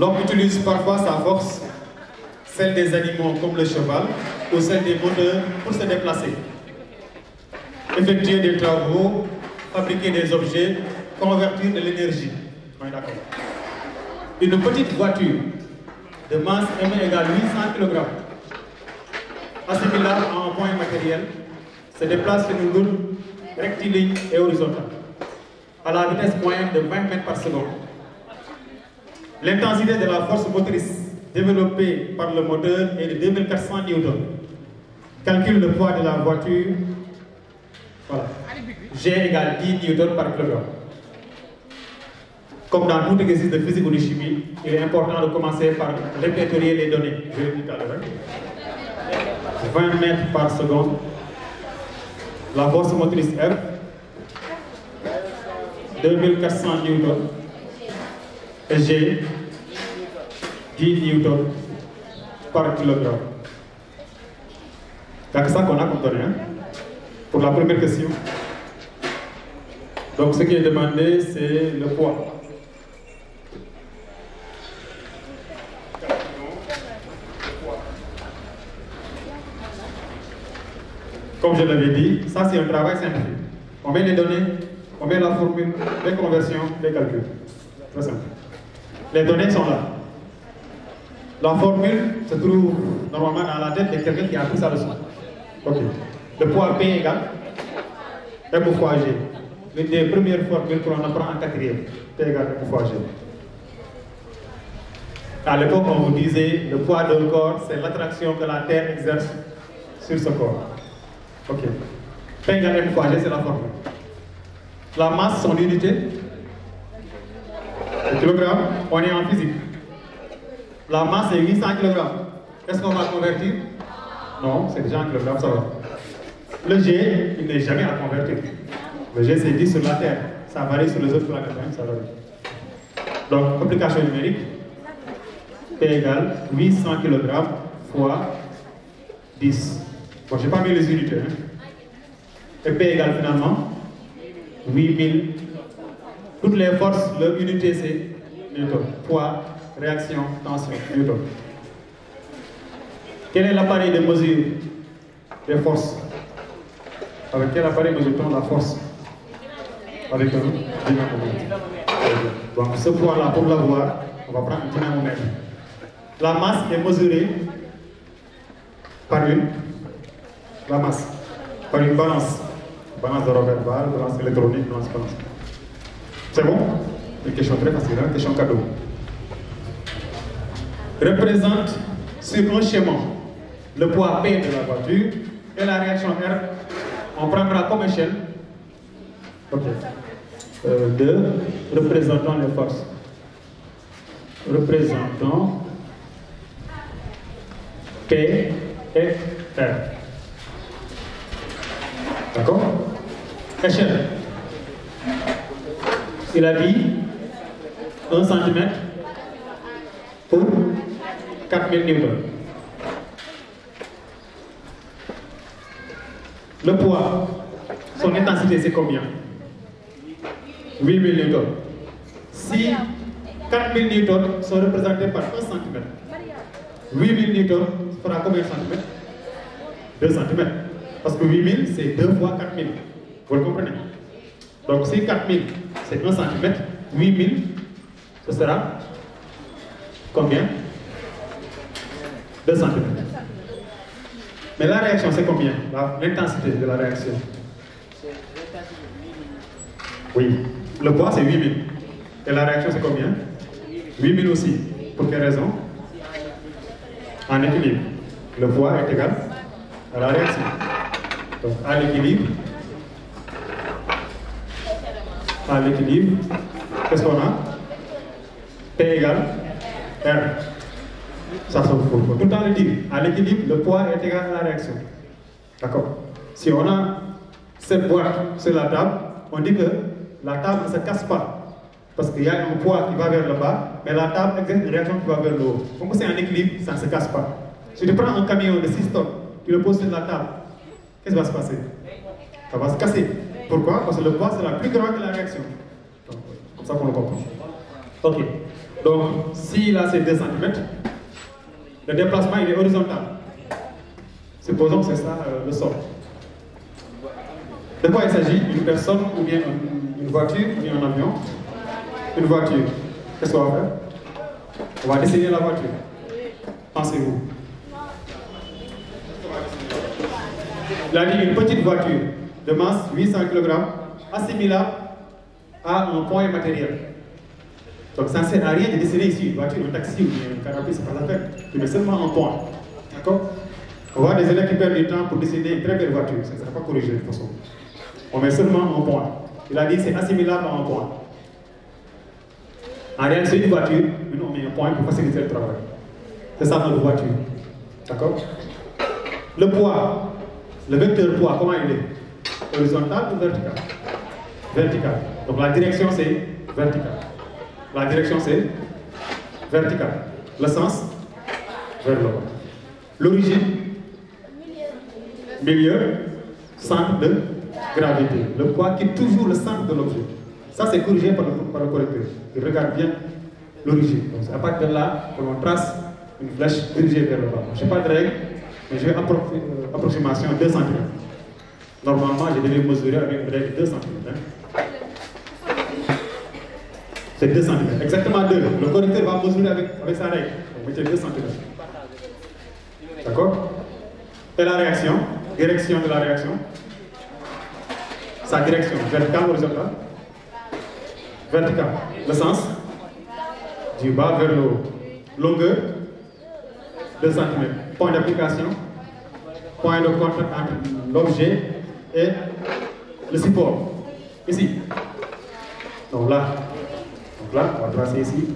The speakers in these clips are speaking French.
L'homme utilise parfois sa force, celle des animaux comme le cheval, ou celle des moteurs pour se déplacer. Effectuer des travaux, fabriquer des objets, convertir de l'énergie. On est d'accord. Une petite voiture de masse M égale 800 kg, assimilable à un point matériel, se déplace sur une route rectiligne et horizontale, à la vitesse moyenne de 20 mètres par seconde. L'intensité de la force motrice développée par le moteur est de 2400 Newton. Calcule le poids de la voiture. Voilà. G égale 10 Newton par kilogramme. Comme dans tout exercice de physique ou de chimie, il est important de commencer par répertorier les données. Je l'ai dit tout à l'heure. 20 mètres par seconde. La force motrice F, 2400 Newton. Et G, 10 Newton par kilogramme. C'est ça qu'on a comme données, hein, pour la première question. Donc ce qui est demandé, c'est le poids. Comme je l'avais dit, ça c'est un travail scientifique. On met les données, on met la formule, les conversions, les calculs. Très simple. Les données sont là. La formule se trouve normalement dans la tête de quelqu'un qui a pris sa leçon. Ok. Le poids P égale M fois G. L'une des premières formules que l'on apprend en quatrième. P égale M fois G. À l'époque, on vous disait le poids d'un corps, c'est l'attraction que la Terre exerce sur ce corps. Ok. P égale M fois G, c'est la formule. La masse, son unité. Le kilogramme, on est en physique. La masse est 800 kg. Est-ce qu'on va convertir? Non, c'est déjà en kilogrammes, ça va. Le G, il n'est jamais à convertir. Le G, c'est 10 sur la Terre. Ça varie sur les autres planètes, hein, ça varie. Donc, application numérique, P égale 800 kg fois 10. Bon, je n'ai pas mis les unités. Hein. Et P égale finalement 8000. Toutes les forces, leur unité c'est Newton. Poids, réaction, tension, Newton. Quel est l'appareil de mesure des forces? Avec quel appareil mesure-t-on la force? Avec un dynamomètre. Donc ce poids-là, pour l'avoir, on va prendre un dynamomètre. La masse est mesurée par la masse, par une balance. Balance de Robert Ball, balance électronique, balance. C'est bon? Une question très facile, hein? Question cadeau. Représente sur un schéma le poids P de la voiture et la réaction R. On prendra comme échelle. Ok. Représentons les forces. Représentons P et R. D'accord? Échelle. Il a dit 1 cm pour 4000 Newton. Le poids, son intensité c'est combien? 8000 Newton. Si 4000 Newton sont représentés par 1 cm, 8000 Newton fera combien de centimètres? 2 cm. Parce que 8000 c'est 2 fois 4000. Vous le comprenez? Donc si 4000 c'est 1 cm, 8000 ce sera combien? 2 cm. Mais la réaction c'est combien? L'intensité de la réaction? Oui. Le poids c'est 8000. Et la réaction c'est combien? 8000 aussi. Pour quelle raison? En équilibre. Le poids est égal à la réaction. Donc à l'équilibre, qu'est-ce qu'on a? P égale R. Ça, faut tout le temps le dire. À l'équilibre, le poids est égal à la réaction. D'accord? Si on a cette boîte sur la table, on dit que la table ne se casse pas. Parce qu'il y a un poids qui va vers le bas, mais la table exerce une réaction qui va vers le haut. Comme c'est en équilibre, ça ne se casse pas. Si tu prends un camion de 6 tonnes, tu le poses sur la table, qu'est-ce qui va se passer? Ça va se casser. Pourquoi? Parce que le poids c'est la plus grande que la réaction. Donc, comme ça qu'on le comprend. Ok. Donc, si là c'est 2 cm, le déplacement il est horizontal. Supposons que c'est ça le sol. De quoi il s'agit? Une personne ou bien une voiture ou bien un avion? Une voiture. Qu'est-ce qu'on va faire? On va dessiner la voiture. Pensez-vous? Il a dit une petite voiture de masse 800 kg assimilable à un point matériel. Donc ça ne sert à rien de dessiner ici une voiture, un taxi ou un canapé, c'est pas la peine. Tu mets seulement un point. D'accord? On voit des élèves qui perdent du temps pour dessiner une très belle voiture. Ça ne sera pas corrigé de toute façon. On met seulement un point. Il a dit que c'est assimilable à un point. En réalité, c'est une voiture, mais on met un point pour faciliter le travail. C'est ça notre voiture. D'accord? Le poids, le vecteur poids, comment il est? Horizontal ou vertical? Vertical. Donc la direction c'est vertical. La direction c'est vertical. Le sens vers le bas. L'origine, milieu, centre de gravité. Le poids quitte toujours le centre de l'objet. Ça c'est corrigé par le correcteur. Il regarde bien l'origine. Donc c'est à partir de là que l'on trace une flèche dirigée vers le bas. Je n'ai pas de règle, mais j'ai approximation 2 cm. Normalement, je devais mesurer avec une règle 2 cm. C'est 2 cm, exactement 2. Le correcteur va mesurer avec sa règle. Donc mettez 2 cm. D'accord? Et la réaction, direction de la réaction. Sa direction, verticale ou horizontale? Verticale. Le sens? Du bas vers le haut. Longueur? 2 cm. Point d'application? Point de contact entre l'objet et le support. Ici. Donc là. Donc là, on va tracer ici.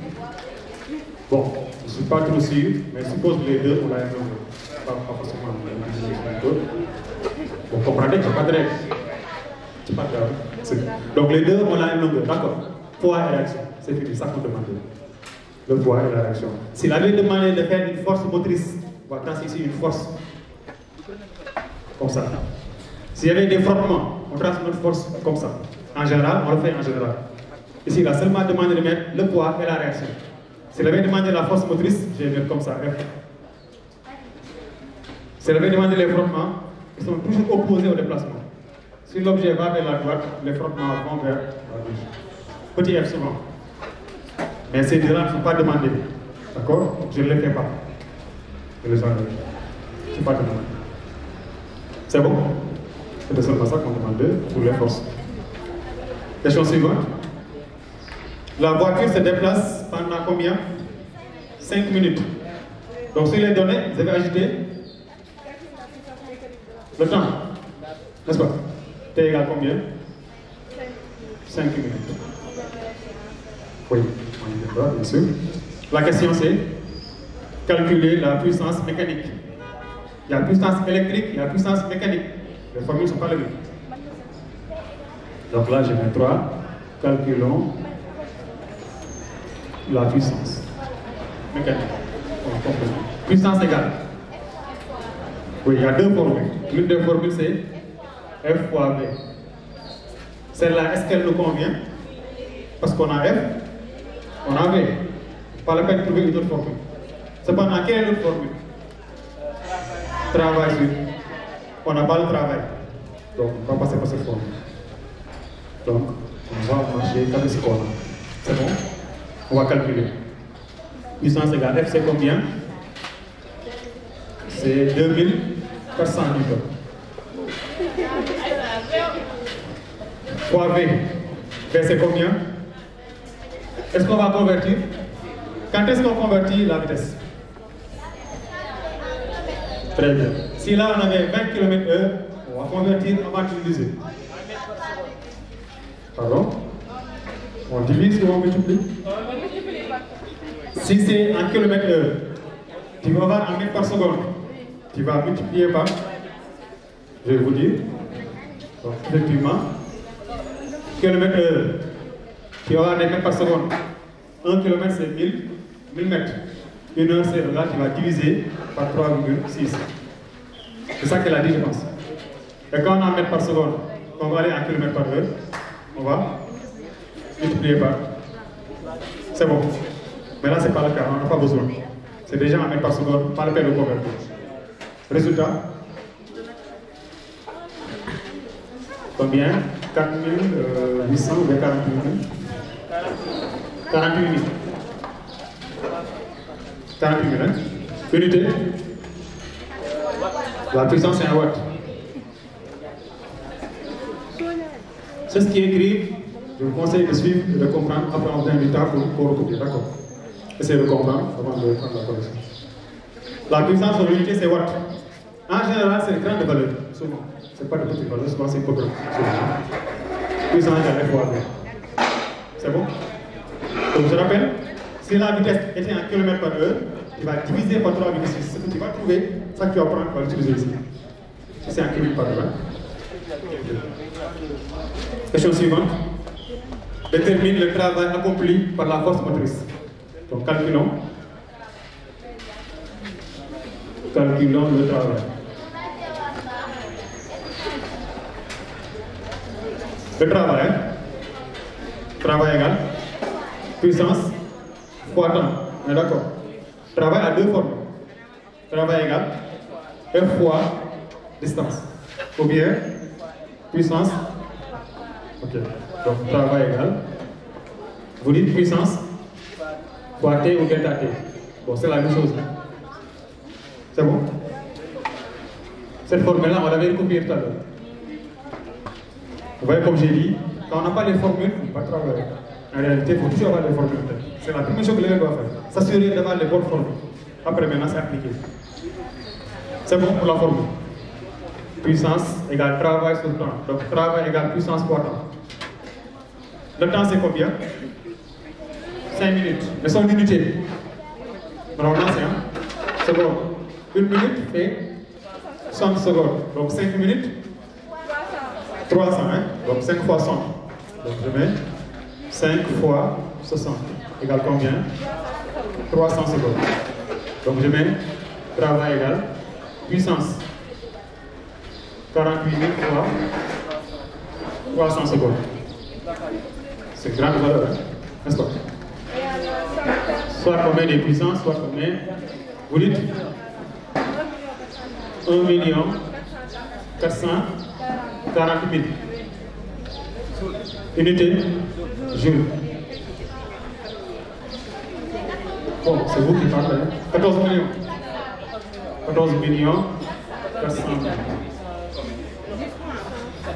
Bon, je ne suis pas trop sûr, mais je suppose que les deux, on l'a un longueur. Pas forcément vous comprenez que je n'ai pas de règle. C'est pas grave. Donc les deux, on a une longueur. D'accord. Poids et réaction. C'est fini, ça qu'on demande. Le poids et la réaction. S'il avait demandé de faire une force motrice, on va tracer ici une force. Comme ça. S'il y avait des frottements, on trace notre force comme ça. En général, on le fait en général. Ici, il a seulement demandé de mettre le poids et la réaction. S'il avait demandé la force motrice, je vais mettre comme ça, F. S'il avait demandé les frottements, ils sont toujours opposés au déplacement. Si l'objet va vers la droite, les frottements vont vers la gauche. Petit F souvent. Mais ces deux-là ne sont pas demandés. D'accord? Je ne les fais pas. Je les enlève. Je ne suis pas demandé. C'est bon? C'est seulement ça qu'on demande pour les forces. Question suivante. La voiture se déplace pendant combien? 5 minutes. Donc sur les données, vous avez ajouté le temps. N'est-ce pas? T égale combien? 5 minutes. Oui, on y viendra, bien sûr. La question c'est calculer la puissance mécanique. Il y a puissance électrique, il y a puissance mécanique. Les formules ne sont pas les mêmes. Donc là, je mets 3. Calculons la puissance mécanique. Puissance égale. Oui, il y a deux formules. L'une des formules c'est F fois V. Celle-là, est-ce qu'elle nous convient? Parce qu'on a F, on a V. Pas la peine de trouver une autre formule. Cependant, quelle est l'autre formule? Travail sur. On n'a pas le travail. Donc, on va passer par cette formule. Donc, on va marcher comme ce qu'on a. C'est bon? On va calculer. Puissance égale F, c'est combien? C'est 2400 newtons. Fois V. V, c'est combien? Est-ce qu'on va convertir? Quand est-ce qu'on convertit la vitesse? Très bien. Si là on avait 20 km/h, on va convertir avant d'utiliser. Pardon? On divise ou on multiplie? Si c'est en km/h, tu vas avoir en mètres par seconde. Tu vas multiplier par, je vais vous dire, donc effectivement, km/h, tu vas avoir des mètres par seconde. 1 km c'est 1000 mètres. Une heure c'est là, tu vas diviser par 3,6. C'est ça qu'elle a dit, je pense. Et quand on a en mètres par seconde, on va aller en kilomètres par heure, on va multiplier par. C'est bon. Mais là, ce n'est pas le cas, on n'a pas besoin. C'est déjà 1 mètre par seconde, pas le peine de convertir. Résultat? Combien? 4800 ou bien 48 minutes? 48 minutes. 48 minutes. Unité? La puissance, c'est un watt. C'est ce qui est écrit. Je vous conseille de suivre et de comprendre. Après, on vient du temps pour recopier. D'accord? Essayez de comprendre avant de prendre la correction. La puissance de l'unité, c'est watt. En général, c'est de grande valeur. Souvent. Ce n'est pas de petite valeur, souvent c'est peu grand. Puissance égale F fois V. C'est bon? Donc, je rappelle, si la vitesse était en km par heure, tu vas diviser par 3,6. Ce que tu vas trouver, ça que tu vas prendre, tu vas l'utiliser ici. Si c'est en km par heure. Question suivante. Détermine le travail accompli par la force motrice. Donc, calculons. Calculons le travail. Le travail. Travail égal. Puissance fois temps. On est d'accord? Travail a deux formes. Travail égal F fois distance. Ou bien puissance. Ok. Donc travail égal. Vous dites puissance fois T ou delta T. Bon, c'est la même chose. C'est bon? Cette formule-là, on l'avait recopiée tout à l'heure. Vous voyez, comme j'ai dit, quand on n'a pas les formules, on ne peut pas travailler. En réalité, il faut toujours avoir les formules. C'est la première chose que l'élève doit faire. S'assurer d'avoir les bonnes formules. Après, maintenant, c'est appliqué. C'est bon pour la formule. Puissance égale travail sur temps. Donc, travail égale puissance fois temps. Le temps, c'est combien? 5 minutes. Mais son unité. Normalement, c'est seconde. 1 minute fait 60 secondes. Donc, 5 minutes 300, hein? Donc 5 fois 100. Donc je mets 5 fois 60. Égale combien? 300 secondes. Donc je mets travail égal puissance 48 000 fois 300 secondes. C'est grande valeur, hein? N'est-ce pas? Soit on met des puissances, soit on met. Vous dites 1 440 000. Unité, joule. Bon, c'est vous qui parlez. 14 millions. 14 millions 400 000.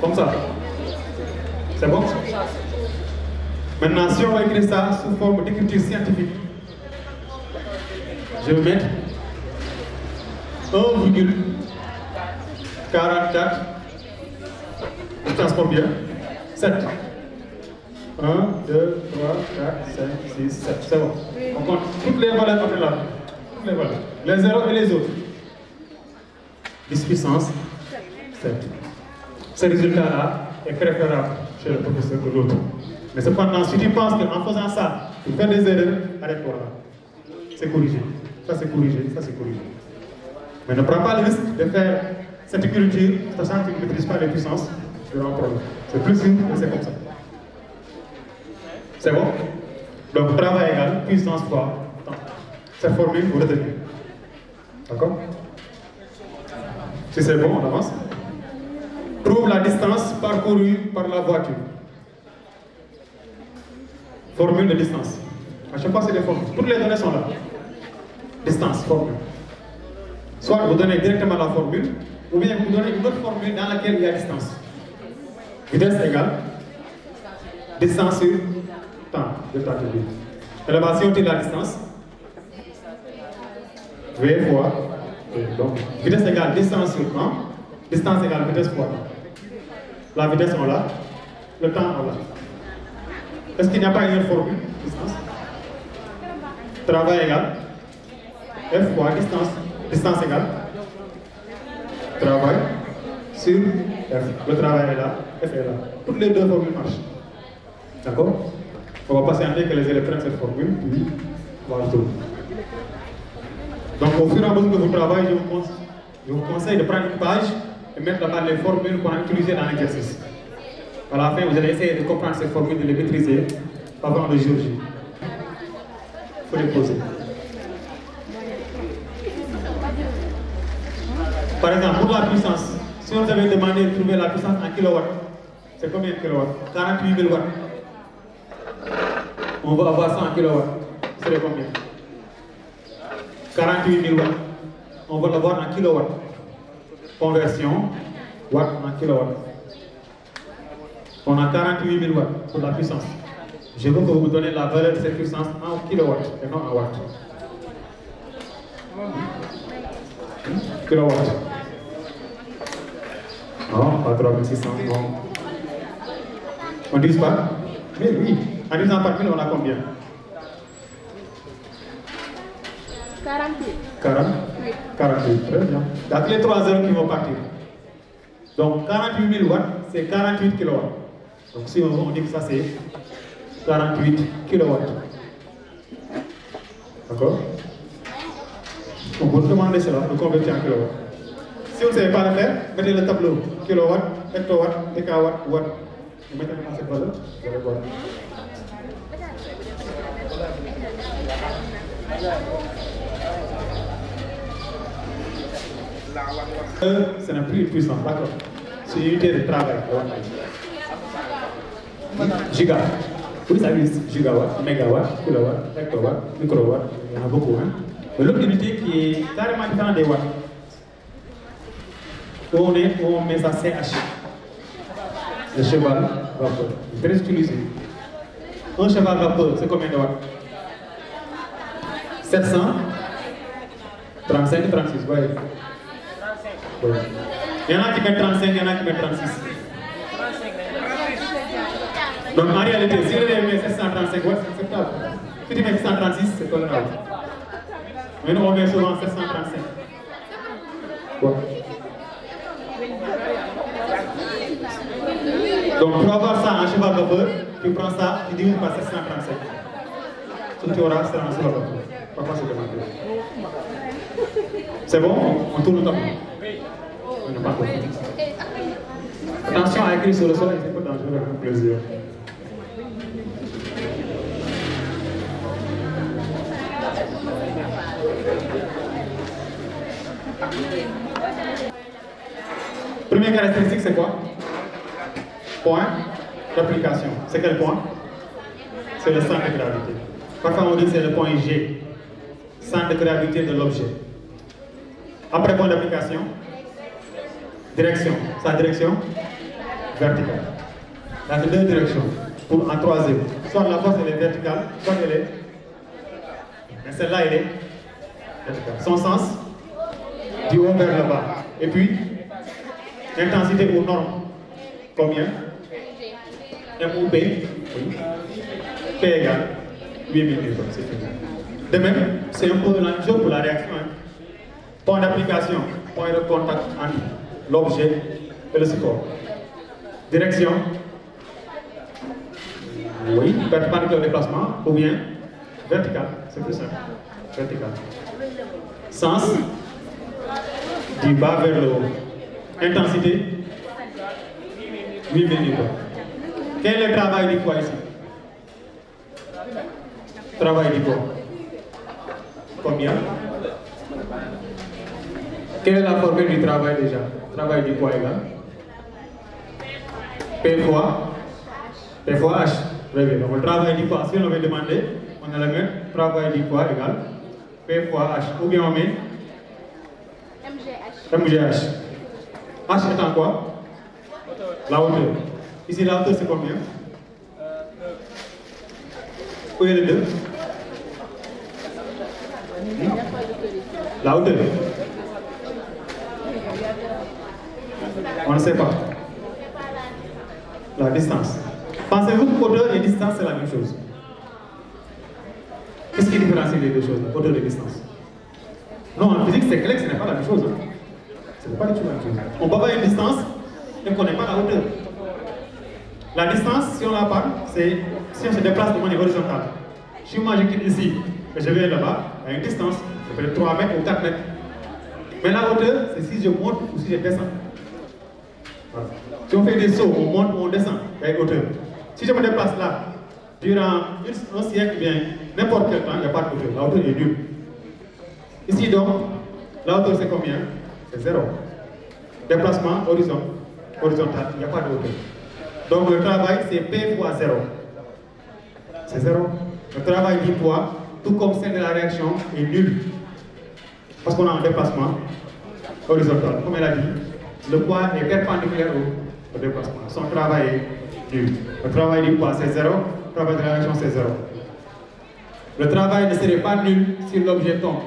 Comme ça. C'est bon? Maintenant, si on va écrire ça sous forme d'écriture scientifique, je vais mettre 1,44. Je transforme bien. 7. 1, 2, 3, 4, 5, 6, 7. C'est bon. On compte toutes les valeurs après là. Toutes les valeurs. Les zéros et les autres. 10 puissance 7. Ce résultat-là est préférable chez le professeur que l'autre. Mais cependant, si tu penses qu'en faisant ça, tu fais des erreurs, arrête-toi là. C'est corrigé. Ça c'est corrigé, ça c'est corrigé. Mais ne prends pas le risque de faire cette écriture, sachant que tu ne maîtrises pas les puissances, tu auras un problème. C'est plus simple, mais c'est comme ça. C'est bon? Donc, travail égal, puissance fois temps. Cette formule, vous retenez. D'accord? Si c'est bon, on avance. Trouve la distance parcourue par la voiture. Formule de distance. À chaque fois, c'est des formules. Toutes les données sont là. Distance, formule. Soit vous donnez directement la formule, ou bien vous donnez une autre formule dans laquelle il y a distance. Vitesse égale distance sur temps, delta T. Élévation de la distance. V fois. Donc, vitesse égale distance sur temps. Distance égale vitesse fois temps. La vitesse, on l'a. Le temps, on l'a. Est-ce qu'il n'y a pas une autre formule? Distance. Travail égale F fois distance. Distance égale travail sur F. Le travail est là, F est là. Toutes les deux formules marchent. D'accord? On va patienter que les élèves prennent cette formule, puis on va le trouver. Donc au fur et à mesure que vous travaillez, je vous conseille de prendre une page et mettre là-bas les formules qu'on a utilisées dans l'exercice. À la fin, vous allez essayer de comprendre ces formules, de les maîtriser avant le jour J. faut les poser. Par exemple, pour la puissance, si on vous avait demandé de trouver la puissance en kilowatts, c'est combien de kilowatts? 48 000 watts. On va avoir ça en kilowatts. C'est combien? 48 000 watts. On va l'avoir en kilowatts. Conversion, watts en kilowatts. On a 48 000 watts pour la puissance. Je veux que vous me donnez la valeur de cette puissance en kilowatts et non en watts. Kilowatts. Non, pas 3600, non. On divise pas? Mais oui. En divisant par 1000, on a combien? 48. 48, très bien. Donc les 3 heures qui vont partir. Donc 48 000 watts, c'est 48 kilowatts. Donc si on dit que ça c'est 48 kilowatts. D'accord? On peut demander cela, de convertir en kilowatts. Si vous ne savez pas le faire, mettez le tableau. Kilowatt, hectowatt, décawatt, watt. Vous mettez dans cette valeur, vous allez voir. Ce n'est plus une puissance, d'accord? C'est une unité de travail. Giga. Vous savez, gigawatt, mégawatt, kilowatt, hectowatt, microwatt, il y en a beaucoup. Hein? Mais l'autre unité qui est carrément différente des watts, on met ça CH. Le cheval vapeur. Très utilisé. Un cheval vapeur, c'est combien de watts? 700, 35, 36, voyez. Il y en a qui mettent 35, il y en a qui mettent 36. Donc en réalité, si vous avez 735 watts, c'est acceptable. Si tu mets 736, c'est tolérable. Mais nous on met souvent 735. Ouais. Donc pour avoir ça en cheval vapeur, tu prends ça, tu divises par 735. Ce que tu auras, c'est un cheval vapeur. Papa se demande. C'est bon? On tourne le tableau. On n'a pas compris. Attention à écrire sur le sol, c'est pas dangereux avec un plaisir. Première caractéristique, c'est quoi? Point d'application. C'est quel point? C'est le centre de gravité. Parfois on dit que c'est le point G, centre de gravité de l'objet. Après point d'application, direction. Sa direction verticale. Il y a deux directions en troisième. Soit la force elle est verticale, soit elle est. Mais celle-là elle est verticale. Son sens, du haut vers le bas. Et puis, l'intensité aux normes. Combien? M ou P? Oui. P égale 8000 newtons, c'est fini. De même, c'est un peu la même chose pour la réaction. Hein. Point d'application, point de contact entre l'objet et le support. Direction, oui, perpendiculaire au déplacement, ou bien vertical, c'est plus simple. Vertical. Sens, du bas vers le haut. Intensité, 8000 newtons. Quel est le travail du poids ici? Travail du poids. Combien? Quelle est la formule du travail déjà? Travail du poids égal P fois H. Très bien. Donc le travail du poids, si on avait demandé, on allait mettre travail du poids égal P fois H. Ou bien on met MGH. H étant quoi? La hauteur. Ici la hauteur c'est combien? Où est le 2? La hauteur. On ne sait pas. La distance. Pensez-vous que hauteur et distance c'est la même chose? Qu'est-ce qui différencie les deux choses, hauteur et distance? Non, en physique c'est clair que ce n'est pas la même chose. Hein? Ce n'est pas du tout la même chose. On peut avoir une distance et qu'on n'ait pas la hauteur. La distance, si on la parle, c'est si on se déplace de manière horizontale. Si moi je quitte ici et je vais là-bas, il y a une distance, c'est peut-être 3 mètres ou 4 mètres. Mais la hauteur, c'est si je monte ou si je descends. Voilà. Si on fait des sauts, on monte ou on descend, il y a une hauteur. Si je me déplace là, durant un siècle, bien, n'importe quel temps, il n'y a pas de hauteur. La hauteur est nulle. Ici donc, la hauteur c'est combien? C'est 0. Déplacement horizontal, il n'y a pas de hauteur. Donc le travail c'est P fois 0. C'est 0. Le travail du poids, tout comme celle de la réaction, est nul. Parce qu'on a un déplacement horizontal. Comme elle a dit, le poids est perpendiculaire au déplacement. Son travail est nul. Le travail du poids c'est 0, le travail de la réaction c'est 0. Le travail ne serait pas nul si l'objet tombe.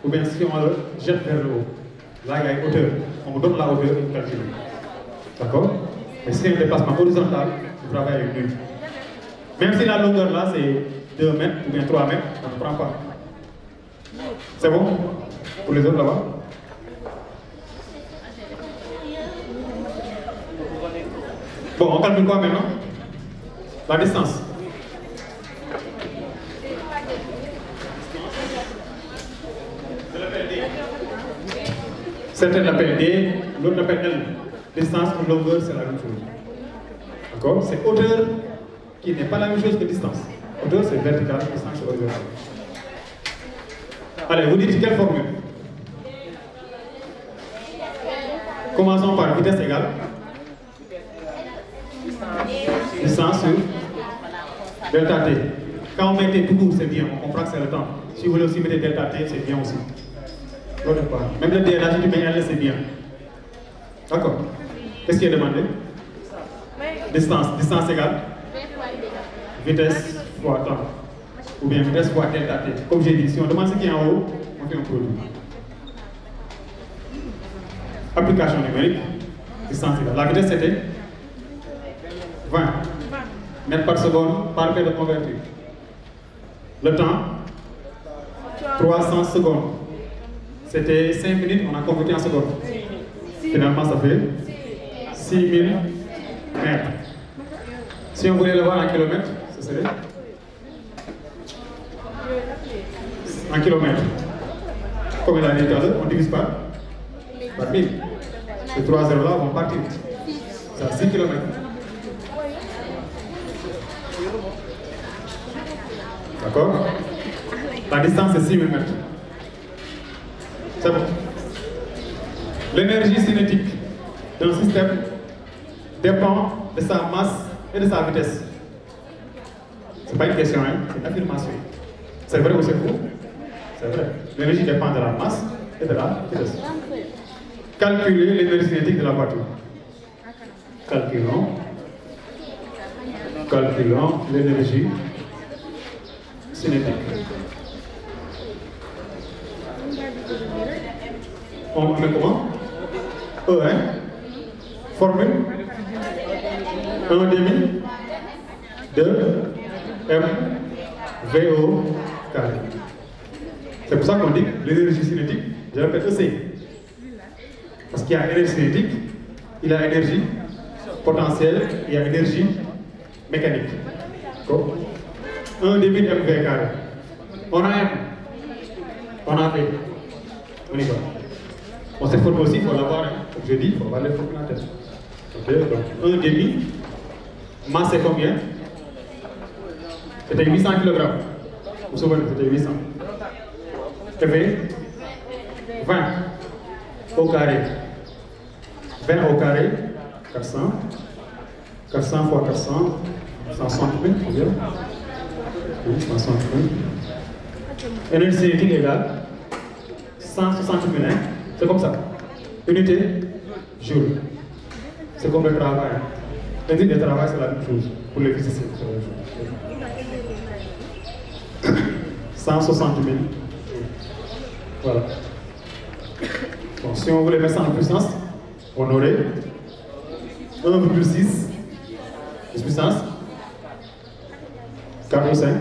Ou bien si on le jette vers le haut. Là, il y a une hauteur. On vous donne la hauteur et vous calculez. D'accord? Mais si c'est un déplacement horizontal, le travail est nul. Même si la longueur là, c'est 2 mètres ou bien 3 mètres, on ne prend pas. C'est bon? Pour les autres là-bas? Bon, on calcule quoi maintenant? La distance. Certains l'appellent D, l'autre l'appelle L. Distance ou longueur, c'est la même chose. D'accord? C'est hauteur qui n'est pas la même chose que distance. Hauteur, c'est vertical, distance, c'est horizontal. Allez, vous dites quelle formule? Commençons par vitesse égale. Distance sur delta T. Quand on met T tout court, c'est bien, on comprend que c'est le temps. Si vous voulez aussi mettre delta T, c'est bien aussi. Même le DLH, tu mets L, c'est bien. D'accord. Qu'est-ce qui est demandé? Distance. Distance égale vitesse fois temps. Ou bien vitesse fois delta T. Comme j'ai dit, si on demande ce qui est en haut, on fait un produit. Application numérique. Distance égale. La vitesse c'était 20 mètres par seconde par paire de convertir. Le temps 300 secondes. C'était 5 minutes, on a converti en secondes. Finalement, ça fait 6000 mètres. Si on voulait le voir en kilomètres, ce serait en kilomètres. Comme il a dit tout à l'heure, on divise par 1000. Ces 3 zéros là vont partir. C'est à 6 km. D'accord? La distance c'est 6000 mètres. C'est bon. L'énergie cinétique d'un système dépend de sa masse et de sa vitesse. Ce n'est pas une question, hein? C'est une affirmation. C'est vrai ou c'est faux? C'est vrai. L'énergie dépend de la masse et de la vitesse. Calculez l'énergie cinétique de la voiture. Calculons l'énergie cinétique. On met comment? E, hein? Formule 1 demi de M VO carré. C'est pour ça qu'on dit l'énergie cinétique, je répète EC. Parce qu'il y a énergie cinétique, il y a énergie potentielle, il y a énergie mécanique. 1 demi de MV carré. On a M, on a V. On y va. Bon, cette formule aussi, il faut l'avoir, hein. Comme je dis, il faut avoir les formules en tête. Ok, donc 1 demi, masse c'est combien? C'était 800 kg. Vous vous souvenez, c'était 800. EV, 20 au carré. 20 au carré, 400. 400 fois 400, 160 000, combien? Oui, 160 000. Énergie cinétique égale 160 000, hein? C'est comme ça. Unité, joule. C'est comme le travail. L'unité de travail, c'est la même chose. Pour les physiciens, c'est la même chose. 160 000. Voilà. Bon, si on voulait mettre ça en puissance, on aurait 1,6 puissance 4 ou 5.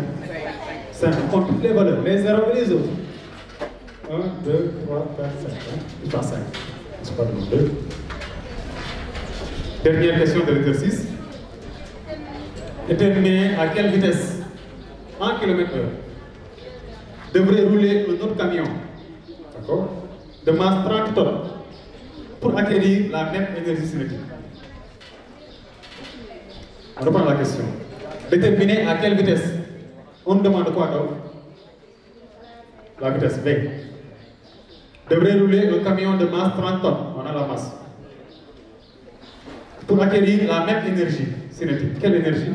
5. On compte toutes les valeurs, les zéros et les autres. 1, 2, 3, 4, 5. Je pense 5. C'est pas demandé. Dernière question de l'exercice. Déterminer à quelle vitesse, en km/h, devrait rouler un autre camion, d'accord, de masse 30 tonnes, pour acquérir la même énergie cinétique. On reprend la question. Déterminer à quelle vitesse. On demande quoi donc? La vitesse V. Devrait rouler un camion de masse 30 tonnes. On a la masse. Pour acquérir la même énergie cinétique. Quelle énergie?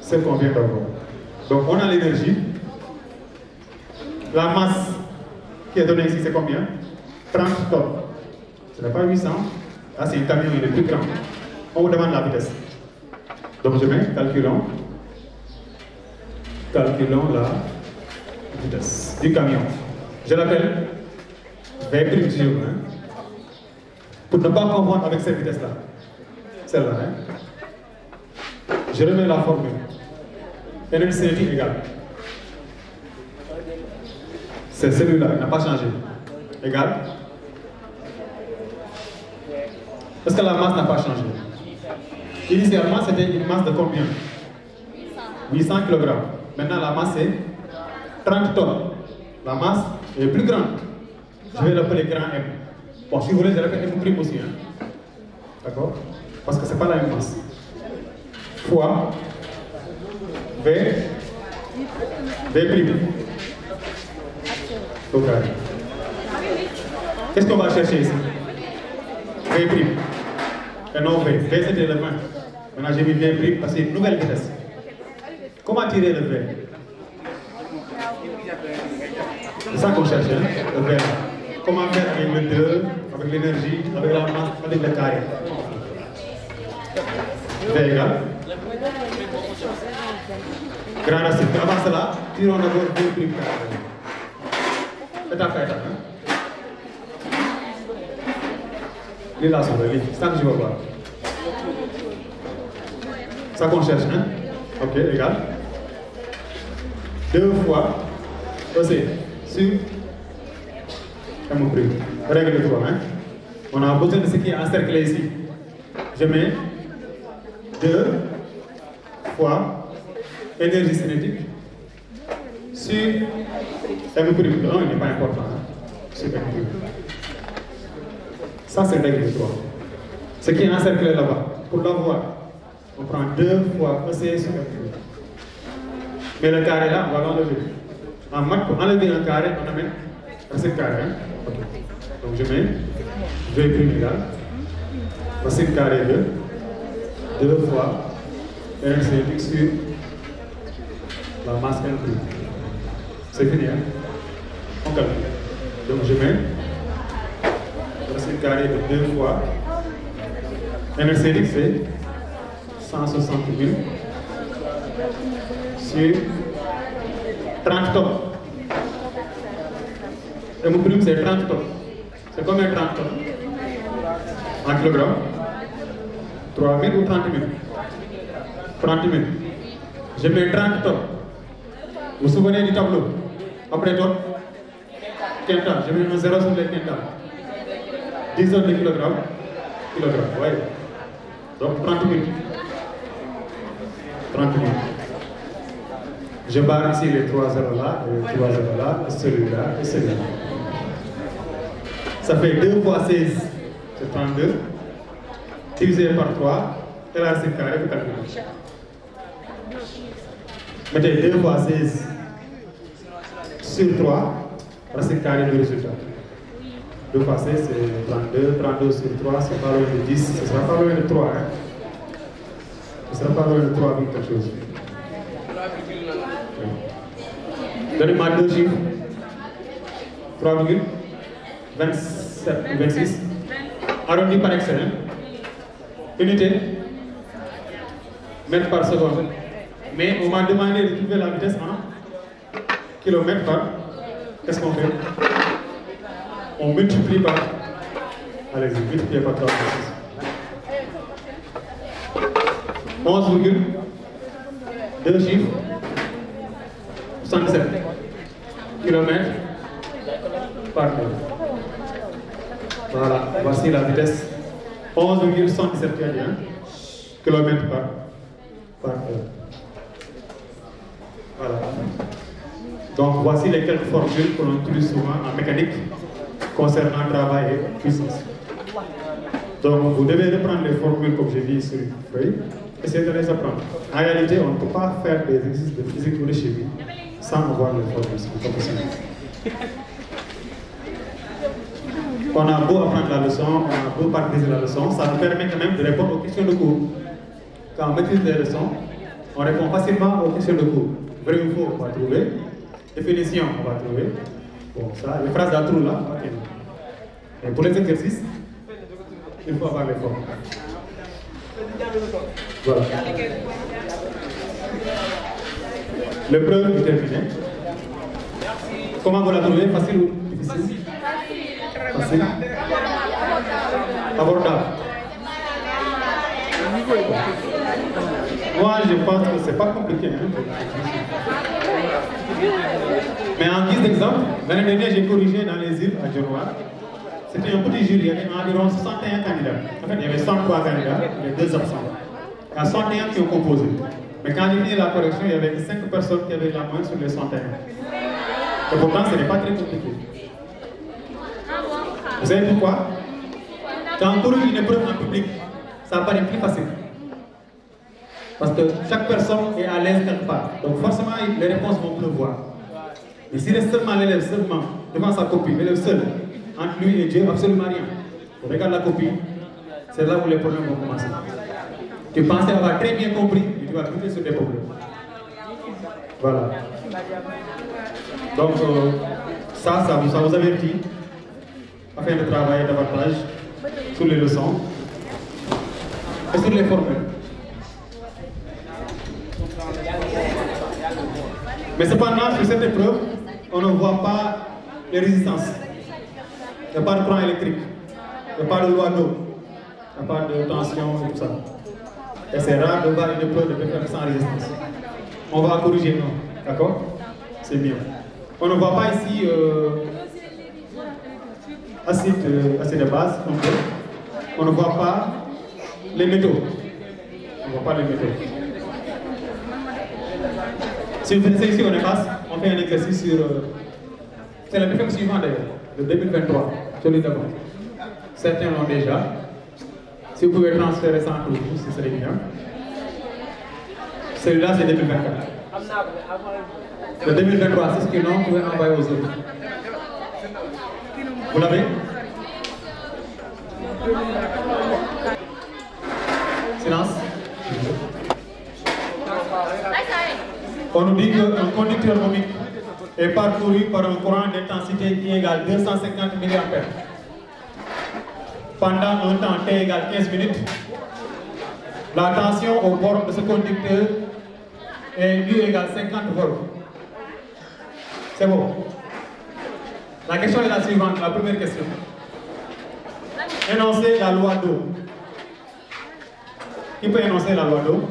Celle qu'on vient d'avoir. Donc on a l'énergie. La masse qui est donnée ici, c'est combien? 30 tonnes. Ce n'est pas 800. Là, c'est un camion, il est plus grand. On vous demande la vitesse. Donc je mets, calculons la vitesse du camion. Je l'appelle V', hein, pour ne pas confondre avec cette vitesse-là. Celle-là. Hein. Je remets la formule. Énergie cinétique égale. C'est celui-là, il n'a pas changé. Égal. Est-ce que la masse n'a pas changé? Initialement, c'était une masse de combien? 800 kg. Maintenant, la masse est 30 tonnes. La masse est plus grande. Je vais l'appeler grand M. Bon, si vous voulez, je l'appelle M' aussi. Hein. D'accord? Parce que ce n'est pas la même masse. Fois V'. Au carré. Qu'est-ce qu'on va chercher ici? V'. Et non V. V c'était le 20. Maintenant j'ai mis V' parce que c'est une nouvelle vitesse. Comment tirer le V? C'est ça qu'on cherche, hein? Le V. Comment faire avec le 2, avec l'énergie, avec la masse, avec le carré? V égale grand racine. Avant cela, tirons d'abord V'. Étape par étape. Hein? Lila là, c'est ça que je veux voir. Ça qu'on cherche, hein? Ok, égal. 2 fois EC sur M'. Règle de 3, hein? On a besoin de ce qui est encerclé ici. Je mets 2 fois énergie cinétique sur M'. Non, il n'est pas important. Hein? Sur M'. Ça, c'est règle de 3. Ce qui est encerclé là-bas, pour l'avoir, on prend 2 fois EC sur M'. Mais le carré là, on va l'enlever. En maths, pour enlever un carré, on amène racine carré. Hein? Okay. Donc je mets V' égale racine carré de 2 fois énergie cinétique sur la masse M'. C'est fini, hein? On calcule. Donc je mets racine carré de 2 fois énergie cinétique, c'est 160 000 sur 30 tonnes. M' c'est 30 tonnes. C'est combien 30 tonnes? En kilogrammes? 3 000 ou 30 000? 30 000. Je mets 30 tonnes. Vous vous souvenez du tableau? Après tonnes? Quintal. Je mets un 0 sur les quintals. 10 tonnes de kilogrammes. Kilogrammes, oui. Donc 30 000. 30 000. Je barre ici les 3 zéros là, et les 3 zéros là, et celui-là, et celui-là. Ça fait 2 fois 16, c'est 32. Divisé par 3, et la racine carrée, vous calculez. Mettez 2 fois 16 sur 3, racine carrée du résultat. 2 fois 16, c'est 32, 32 sur 3, c'est pas loin de 10, ce ne sera pas loin de 3. Hein? Ce ne sera pas loin de 3 quelque chose. Donnez-moi 2 chiffres. 3,27 ou 26. Arrondi par excellent. Unité. Mètre par seconde. Mais on m'a demandé de trouver la vitesse en kilomètres par. Qu'est-ce qu'on fait? On multiplie par. Allez-y, multipliez par 3,6. 11, 2 chiffres. 67 km par heure. Voilà, voici la vitesse 11,77 km par heure. Voilà. Donc voici les quelques formules que l'on utilise souvent en mécanique concernant travail et puissance. Donc vous devez reprendre les formules comme j'ai dit sur une feuille essayez de les apprendre. En réalité, on ne peut pas faire des exercices de physique ou de chimie sans avoir les formules, c'est pas possible. On a beau apprendre la leçon, on a beau partager la leçon, ça nous permet quand même de répondre aux questions de cours. Quand on maîtrise les leçons, on répond facilement aux questions de cours. Vrai ou faux, on va trouver. Définition, on va trouver. Bon, ça, les phrases à trou là, on va trouver. Et pour les exercices, il faut avoir les formes. Voilà. L'épreuve est terminée. Comment vous la trouvez? Facile ou difficile? Facile. Abordable. Moi, je pense que c'est pas compliqué. Hein? Mais en guise d'exemple, l'année dernière, j'ai corrigé dans les îles à Dionewar. C'était un petit jury, il y avait environ 61 candidats. En fait, il y avait 103 candidats, il y avait 2 absents. Il y a 101 qui ont composé. Mais quand j'ai fini la correction, il y avait 5 personnes qui avaient la moyenne sur les 101. Et pourtant, ce n'est pas très compliqué. Vous savez pourquoi? Quand on corrige une épreuve en public, ça paraît plus facile. Parce que chaque personne est à l'aise quelque part. Donc forcément, les réponses vont pleuvoir. Mais s'il reste seulement l'élève, seulement devant sa copie, l'élève seul, entre lui et Dieu, absolument rien. On regarde la copie, c'est là où les problèmes vont commencer. Tu pensais avoir très bien compris, mais tu vas buter sur des problèmes. Voilà. Donc, ça vous avertit, afin de travailler davantage sur les leçons et sur les formules. Mais cependant, sur cette épreuve, on ne voit pas les résistances. Il n'y a pas de courant électrique, il n'y a pas de loi d'eau, il n'y a pas de tension et tout ça. Et c'est rare de voir une épreuve de BFEM sans résistance. On va corriger, non? D'accord? C'est bien. On ne voit pas ici acide de base, non plus. On ne voit pas les métaux. On ne voit pas les métaux. Si vous faites ici, on efface, on fait un exercice sur. C'est la BFEM suivant d'ailleurs, de 2023, celui d'avant. Certains l'ont déjà. Si vous pouvez transférer ça entre vous, ce serait bien. Celui-là, c'est 2024. Le 2023, c'est ce que l'on pouvait envoyer aux autres. Vous l'avez? Silence. On nous dit qu'un conducteur ohmique est parcouru par un courant d'intensité qui égale 250 mA. Pendant un temps T égale 15 minutes, la tension au bord de ce conducteur est U égale 50 volts. C'est bon. La question est la suivante, la première question. Énoncer la loi d'eau. Qui peut énoncer la loi d'eau?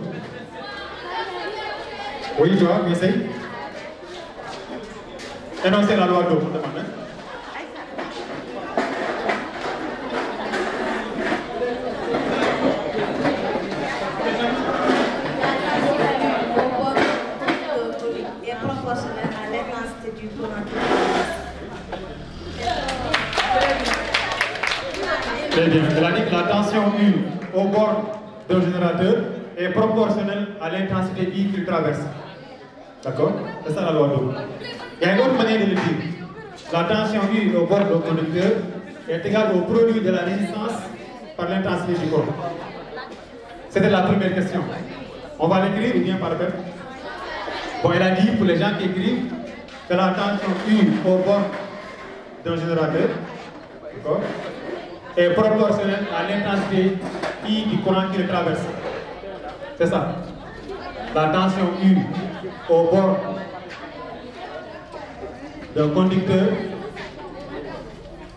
Oui, toi, essaye. Énoncer la loi d'eau, on demande. Hein? Très bien. Elle a dit que la tension U au bord d'un générateur est proportionnelle à l'intensité I qu'il traverse. D'accord? C'est ça la loi d'eau. Il y a une autre manière de le dire. La tension U au bord d'un conducteur est égale au produit de la résistance par l'intensité du corps. C'était la première question. On va l'écrire ou bien par cœur? Bon, elle a dit pour les gens qui écrivent que la tension U au bord d'un générateur, d'accord, est proportionnelle à l'intensité I du courant qui le traverse. C'est ça. La tension U au bord d'un conducteur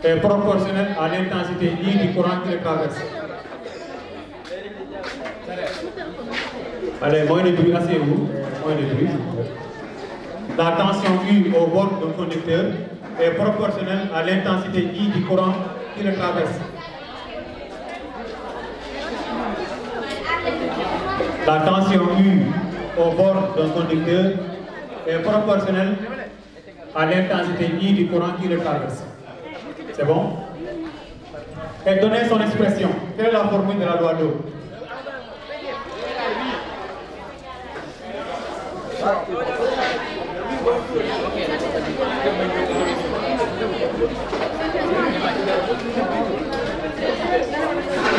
est proportionnelle à l'intensité I du courant qui le traverse. Allez, moins de bruit, asseyez-vous. Moins de bruit. La tension U au bord d'un conducteur est proportionnelle à l'intensité I du courant qui le traverse. La tension U au bord d'un conducteur est proportionnelle à l'intensité I du courant qui le traverse. C'est bon? Et donner son expression. Quelle est la formule de la loi d'eau?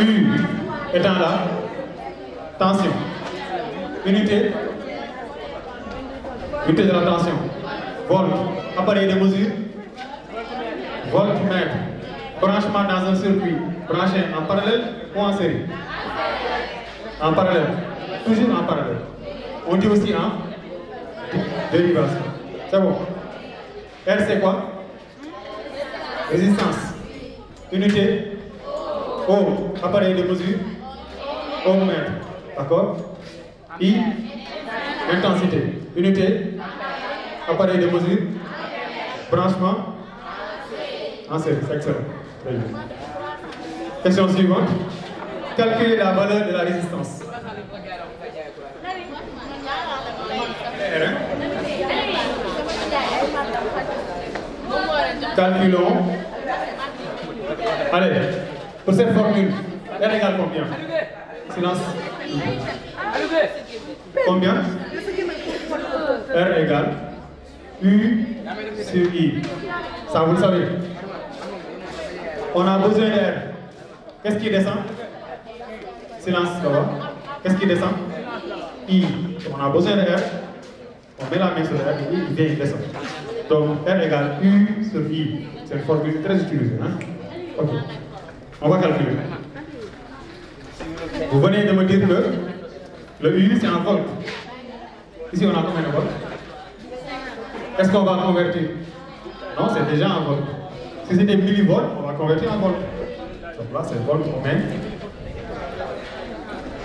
U étant là, tension. Unité de la tension. Volt, appareil de mesure. Voltmètre. Branchement dans un circuit. Branché en parallèle ou en série? En parallèle. Toujours en parallèle. On dit aussi en dérivation. C'est bon. R c'est quoi? Résistance. Unité. O, appareil de mesure. Ohmmètre. D'accord? I, intensité. Unité. Appareil de mesure. Branchement. En série. C'est excellent. Très bien. Question suivante. Calculer la valeur de la résistance. Calculons. Allez, pour cette formule, R égale combien? Silence. Combien? R égale U sur I. Ça, vous le savez. On a besoin de R. Qu'est-ce qui descend? Silence, d'abord. Qu'est-ce qui descend? I. On a besoin de R. On met la main sur R et il vient, il descend. Donc R égale U sur I. C'est une formule très utilisée. Hein? Ok. On va calculer. Vous venez de me dire que le U c'est en volt. Ici on a combien de volts? Est-ce qu'on va convertir? Non, c'est déjà en volt. Si c'est des millivolts, on va convertir en volt. Donc là c'est volt, on met.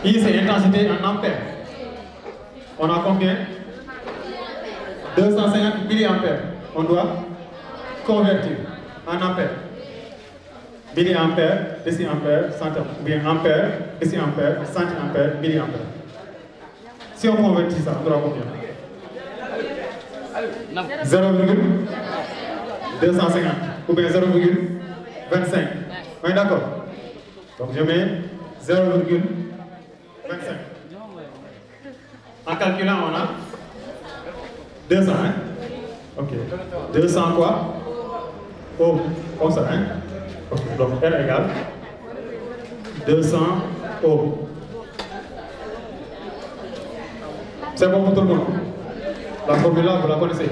I c'est intensité en ampères. On a combien? 250 milliampères. On doit convertir en ampères. Milliampères, déciampères, centiampères, ou bien ampères, déciampères, centiampères, milliampères. Si on convertit ça, on aura combien? 0,250 ou bien 0,25. On est d'accord? Donc je mets 0,25. En calculant, on a 200, hein? Ok. 200 quoi? Oh, comme ça, hein? Ok, donc R égale 200 ohms. C'est bon pour tout le monde? La formule là, vous la connaissez?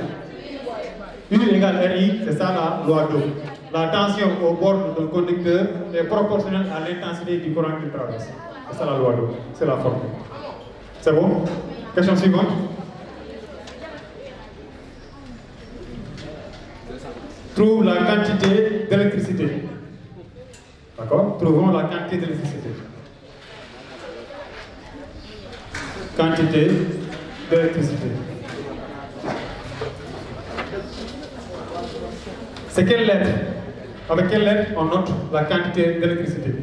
U égale RI, c'est ça la loi d'Ohm. La tension au bord d'un conducteur est proportionnelle à l'intensité du courant qu'il traverse. C'est ça la loi d'Ohm. C'est la formule. C'est bon? Question suivante. Trouve la quantité d'électricité. D'accord? Trouvons la quantité d'électricité. Quantité d'électricité. C'est quelle lettre? Avec quelle lettre on note la quantité d'électricité?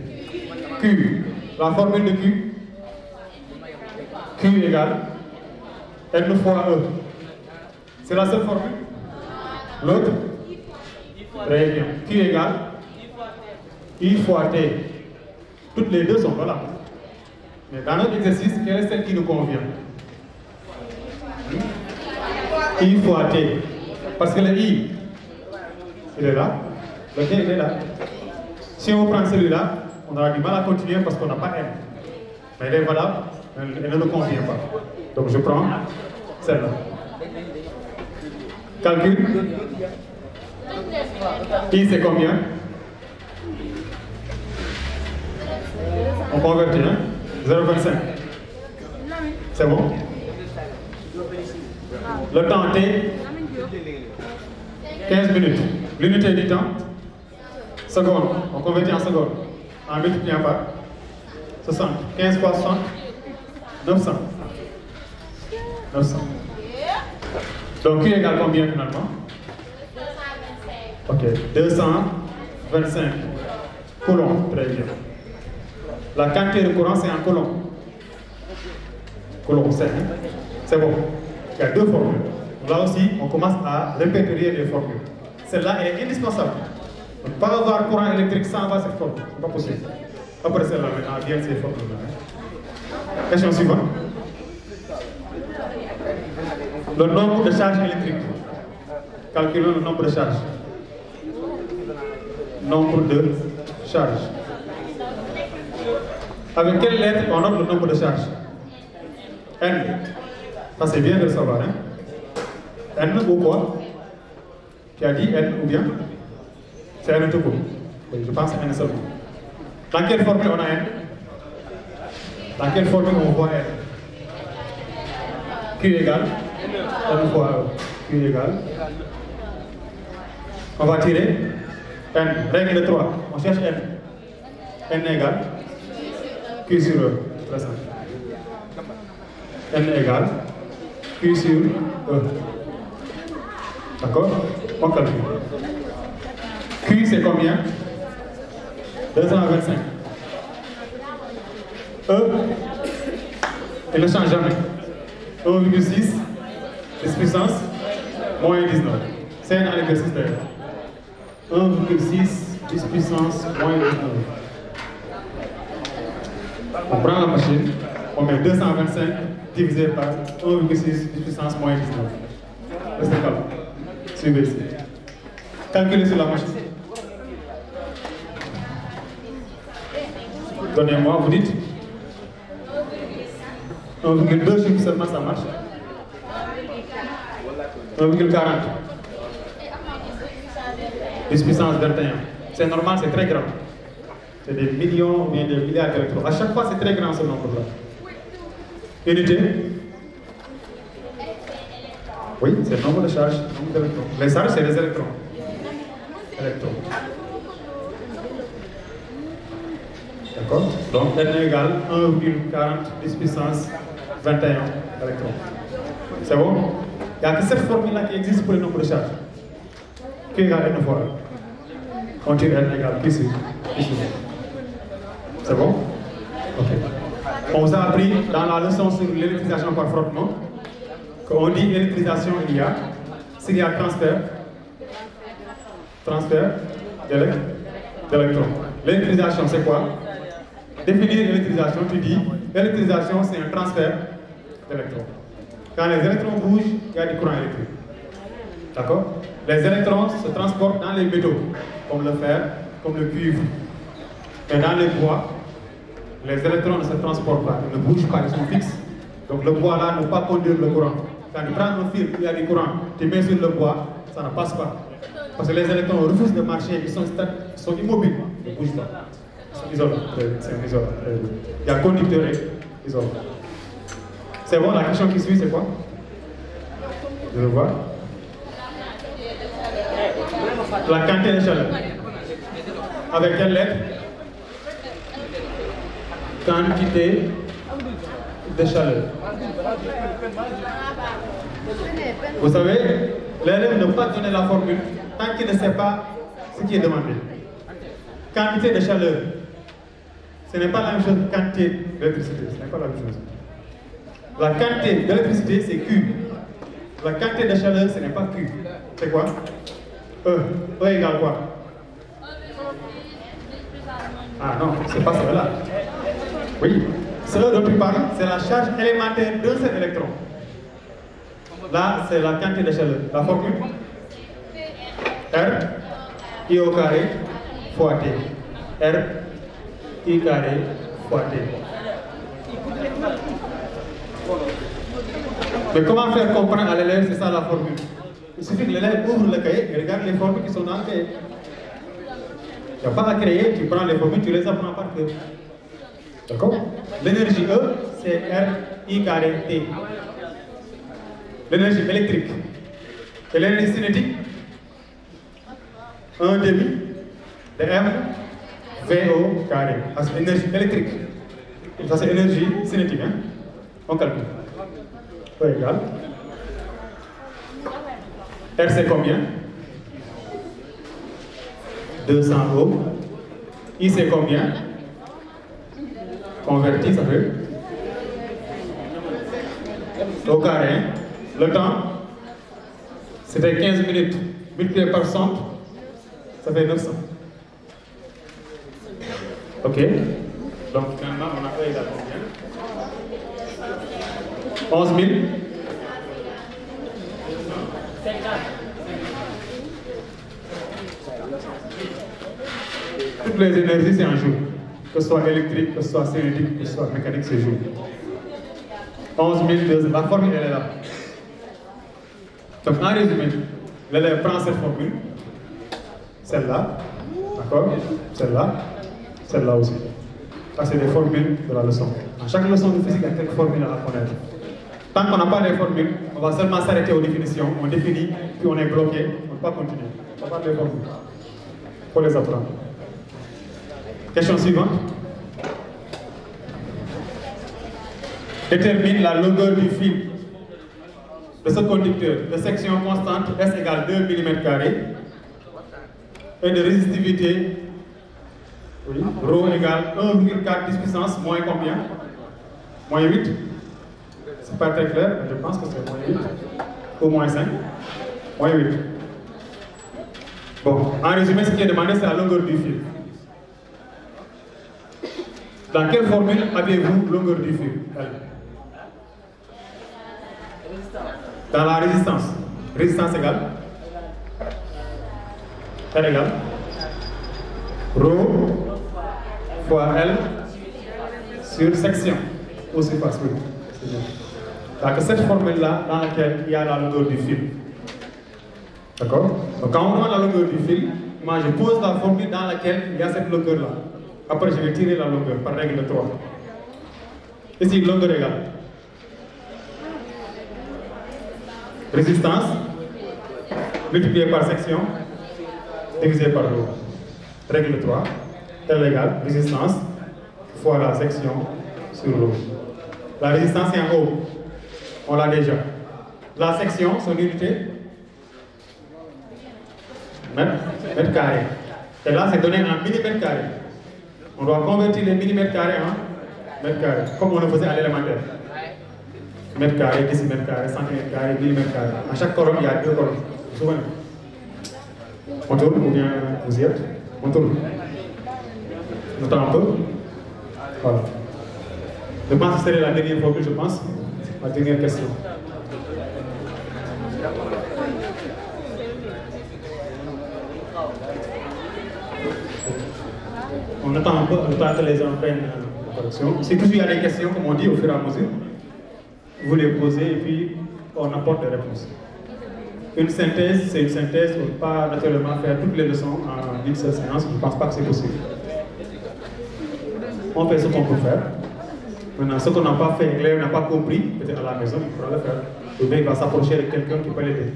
Q. La formule de Q. Q égale N fois E. C'est la seule formule? L'autre? Très bien. Q égale I fois T. Toutes les deux sont valables. Mais dans notre exercice, quelle est celle qui nous convient? I fois T. Parce que le I, il est là. Le T, il est là. Si on prend celui-là, on aura du mal à continuer parce qu'on n'a pas M. Mais elle est valable, elle ne nous convient pas. Donc je prends celle-là. Calcul. I c'est combien? On convertit, hein? 0,25. C'est bon? Le temps T, 15 minutes. L'unité du temps, seconde. On convertit en seconde. En multipliant par 60. 15 fois 60, 900. 900. Donc Q égale combien finalement? Ok, 225 coulombs. Très bien. La quantité de courant, c'est en coulombs. Coulombs, c'est bon. Il y a deux formules. Là aussi, on commence à répertorier les formules. Celle-là, elle est indispensable. On ne peut pas avoir courant électrique sans avoir cette formule. Ce n'est pas possible. Après celle-là, maintenant, viennent ces formules-là. Question suivante. Le nombre de charges électriques. Calculons le nombre de charges. Nombre de charges. Avec quelle lettre on note le nombre de charges? N. Ça c'est bien de le savoir. Hein? N ou quoi? Tu as dit N ou bien? C'est N tout court. Oui, je pense que c'est N seulement. Dans quelle formule on a N? Dans quelle formule on voit N? Q égale N fois E. Q égale. On va tirer N. Règle de 3. On cherche N. N égale Q sur E. Très simple. N égale Q sur E. D'accord? On calcule. Q c'est combien? 225. E, il ne change jamais. 1,6 10 puissance moins 19. C'est un exercice d'ailleurs. 1,6 10 puissance moins 19. On prend la machine, on met 225 divisé par 1,6 10 puissance moins 19. Restez calme. Suivez ici. Calculez sur la machine. Donnez-moi, vous dites 1,2 chiffre seulement ça marche. 1,40. 10 puissance 21. C'est normal, c'est très grand. C'est des millions ou bien des milliards d'électrons. À chaque fois, c'est très grand ce nombre-là. Unité. Oui, c'est le nombre de charges, le nombre d'électrons. Les charges, c'est les électrons. Électrons. D'accord? Donc, N égale 1,40 10 puissance 21 électrons. C'est bon? Il n'y a que cette formule-là qui existe pour le nombre de charges. Q égale N fois. On tire N égale Q sur. C'est bon? Ok. On vous a appris dans la leçon sur l'électrisation par frottement qu'on dit électrisation il y a, s'il y a transfert d'électrons. L'électrisation c'est quoi? Définir l'électrisation, tu dis l'électrisation c'est un transfert d'électrons. Quand les électrons bougent, il y a du courant électrique. D'accord? Les électrons se transportent dans les métaux, comme le fer, comme le cuivre. Et dans les bois, les électrons ne se transportent pas, ils ne bougent pas, ils sont fixes. Donc le bois là ne peut pas conduire le courant. Quand tu prends un fil où il y a du courant, tu mets sur le bois, ça ne passe pas. Parce que les électrons refusent de marcher, ils sont immobiles, ils ne bougent pas. Ils sont isolés, c'est un isolant. Il y a conducteur et isolant. C'est bon, la question qui suit, c'est quoi? Je veux voir. La quantité de chaleur. Avec quelle lettre? Quantité de chaleur. Vous savez, l'élève ne peut pas donner la formule tant qu'il ne sait pas ce qui est demandé. Quantité de chaleur. Ce n'est pas la même chose que quantité d'électricité. Ce n'est pas la même chose. La quantité d'électricité, c'est Q. La quantité de chaleur, ce n'est pas Q. C'est quoi? E. E égale quoi? Ah non, c'est pas cela. Oui. Ce dont tu parles, c'est la charge élémentaire d'un seul électron. Là, c'est la quantité de chaleur. La formule? R, I au carré, fois T. R, I carré, fois T. Mais comment faire comprendre à l'élève, c'est ça la formule? Il suffit que l'élève ouvre le cahier et regarde les formules qui sont dans le cahier. Tu n'as pas à créer, tu prends les formules, tu les apprends par cœur. D'accord? L'énergie E, c'est R, I carré, T. L'énergie électrique. Et l'énergie cinétique, 1 demi de M, VO carré. Ah, c'est l'énergie électrique. Ça, c'est l'énergie cinétique. Hein? On calcule. E égale. R, c'est combien? 200 ohms. I, c'est combien? Converti, ça fait au carré. Le temps, c'était 15 minutes. Multiplié par 100, ça fait 900. Ok. Donc maintenant, on a fait égal combien? 11 000. Toutes les énergies, c'est en joule. Que ce soit électrique, que ce soit cinétique, que ce soit mécanique, c'est joule. 11 002, la formule, elle est là. Donc, en résumé, l'élève prend cette formule, celle-là, d'accord, celle-là aussi. Ça, c'est des formules de la leçon. Dans chaque leçon de physique, il y a quelques formules à connaître. Tant qu'on n'a pas les formules, on va seulement s'arrêter aux définitions, on définit, puis on est bloqué, on ne peut pas continuer. On va pas les formules. Il faut les apprendre. Question suivante. Détermine la longueur du fil de ce conducteur de section constante S égale 2 mm² et de résistivité ρ égale 1,4 10 puissance moins combien? Moins 8. C'est pas très clair, mais je pense que c'est moins 8 ou moins 5. Moins 8. Bon, en résumé, ce qui est demandé, c'est la longueur du fil. Dans quelle formule avez-vous longueur du fil? Dans la résistance. Résistance égale R égale ρ fois L sur section ou surface. Oui. Donc cette formule-là dans laquelle il y a la longueur du fil. D'accord? Donc quand on a la longueur du fil, moi je pose la formule dans laquelle il y a cette longueur-là. Après je vais tirer la longueur par règle de 3. Ici, longueur égale résistance multiplié par section divisé par ρ. Règle 3. L égale résistance fois la section sur ρ. La résistance est en haut. On l'a déjà. La section, son unité, mètre carré. Et là, c'est donné en millimètre carré. On doit convertir les millimètres carrés en mètre carré, comme on le faisait à l'élémentaire. Mètre carré, décimètre carré, centimètre carré, millimètre carré. À chaque colonne, il y a 2 colonnes. Vous vous souvenez? On tourne ou bien vous y êtes? On tourne. On attend un peu. Voilà. Je pense que ce serait la dernière formule, je pense. La dernière question. On attend un peu, le temps que les gens prennent la correction. Si toujours il y a des questions, comme on dit, au fur et à mesure, vous les posez et puis on apporte des réponses. Une synthèse, c'est une synthèse, on ne peut pas naturellement faire toutes les leçons en une seule séance, je ne pense pas que c'est possible. On fait ce qu'on peut faire. Maintenant, ce qu'on n'a pas fait, Claire n'a pas compris, peut-être à la maison, il pourra le faire. Ou bien il va s'approcher de quelqu'un qui peut l'aider.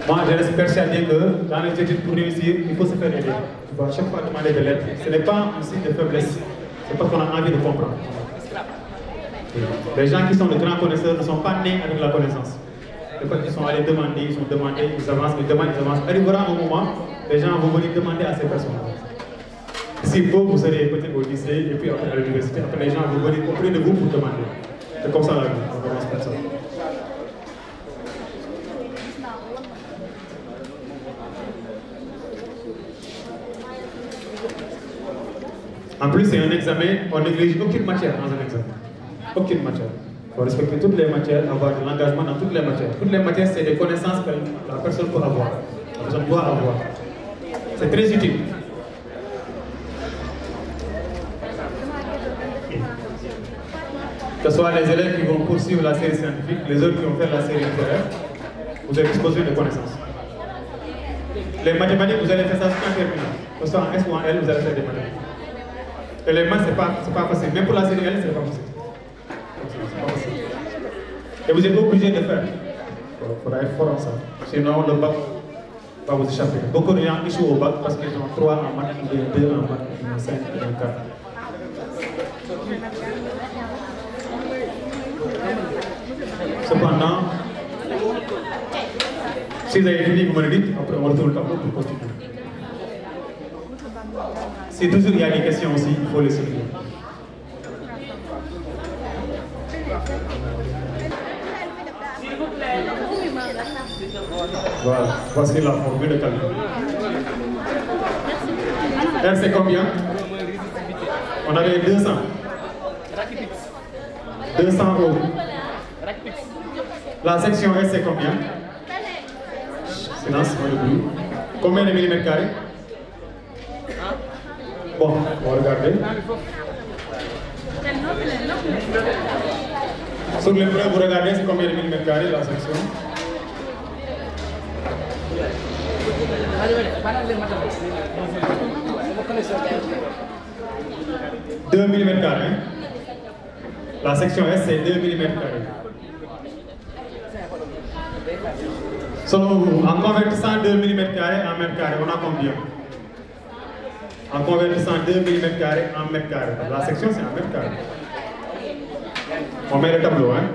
Moi, je reste persuadé que dans les études, pour réussir, il faut se faire aider. Tu vas à chaque fois demander de l'aide. Ce n'est pas un signe de faiblesse, c'est parce qu'on a envie de comprendre. Les gens qui sont de grands connaisseurs ne sont pas nés avec la connaissance. Les fois qu'ils sont allés demander, ils ont demandé, ils avancent, ils demandent, ils avancent. Arrivera un moment, les gens vont venir demander à ces personnes-là. Si vous serez peut-être au lycée et puis après à l'université, après les gens vont venir auprès de vous pour demander. C'est comme ça la vie, on commence comme ça. En plus, c'est un examen, on néglige aucune matière dans un examen. Aucune matière. Il faut respecter toutes les matières, avoir de l'engagement dans toutes les matières. Toutes les matières, c'est des connaissances que la personne peut avoir. La personne doit avoir. C'est très utile. Que ce soit les élèves qui vont poursuivre la série scientifique, les autres qui vont faire la série littéraire, vous avez disposé de connaissances. Les mathématiques, vous allez faire ça jusqu'en terminale. Que ce soit en S ou en L, vous allez faire des mathématiques. Et les maths, c'est pas facile. Même pour la série L, c'est pas facile. C'est pas facile. Et vous êtes obligé de faire. Il faudra être fort en ça. Sinon, le bac va vous échapper. Beaucoup de gens échouent au bac parce qu'ils ont 3 en maths, 2 en maths, 5 en 4. Cependant, si vous avez fini, vous me le dites, après on retourne le tableau pour continuer. Si toujours il y a des questions aussi, il faut les souligner. Voilà, voici la formule de calcul. R c'est combien? On avait 200. 200 euros. La section S c'est combien? Silence, pas de bruit. Combien de millimètres carrés? Bon, on va regarder. Sur l'épreuve, vous regardez, c'est combien de millimètres carrés la section? 2 millimètres carrés. La section S, c'est 2 millimètres carrés. Selon vous, en convertissant 2 millimètres carrés en mètres carrés, on a combien? En convertissant 2 millimètres carrés en mètres carrés. La section, c'est en mètres carrés. On met le tableau, hein?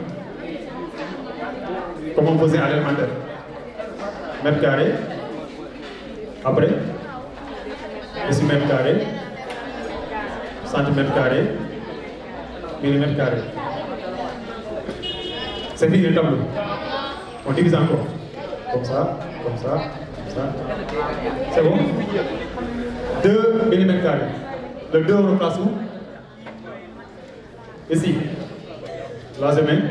Comme on faisait à l'élémentaire. Mètres carrés. Après, ici mètres carrés, centimètres carrés, millimètres carrés. C'est fini le tableau. On divise encore. Comme ça, comme ça, comme ça. C'est bon? 2 millimètres carrés. Le 2 on le place où? Ici. Là c'est même.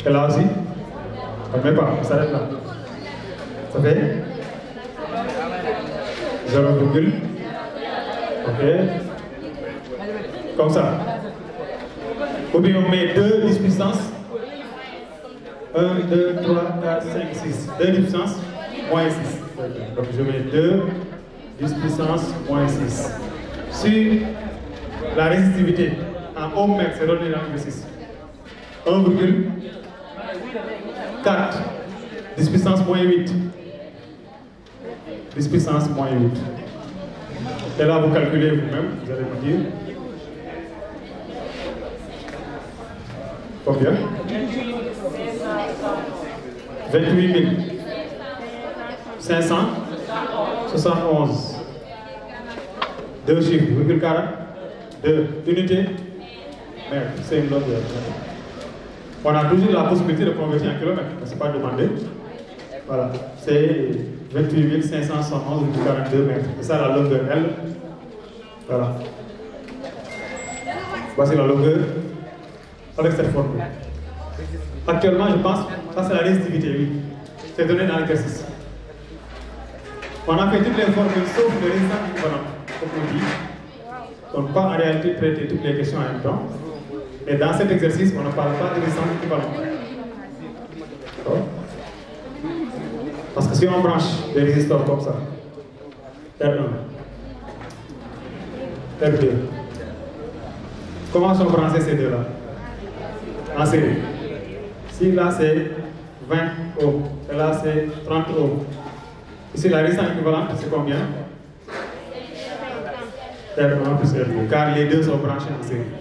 Et là aussi. On ne met pas, on s'arrête là. Ça fait 0, ok. Comme ça. Ou bien on met 2 10 puissance 1, 2, 3, 4, 5, 6. 2 10 puissance moins 6. Donc je mets 2 10 puissance moins 6. Sur la résistivité en ohm mètre, c'est donné dans l'exercice. 1,4 10 puissance moins 8. 10 puissance moins 8. Et là, vous calculez vous-même, vous allez me dire. Combien? 28 571. 2 chiffres, 0,40. 2 unités. Merde, c'est une longueur. On a toujours la possibilité de convertir en kilomètres, mais ce n'est pas demandé. Voilà, c'est 28 571,42 mètres. C'est ça la longueur L. Voilà. Voici la longueur avec cette formule. Actuellement, je pense, ça c'est la résistivité, oui. C'est donné dans l'exercice. On a fait toutes les formules sauf le résistant équivalent, comme on dit. On ne peut pas en réalité traiter toutes les questions en même temps. Et dans cet exercice, on ne parle pas de résistant équivalent. Parce que si on branche des résistors comme ça, R1, R2, comment sont branchés ces deux-là? En série. Si là c'est 20 ohms, et là c'est 30 ohms. Ici la résistance équivalente c'est combien? R1 plus R2, car les deux sont branchés en série.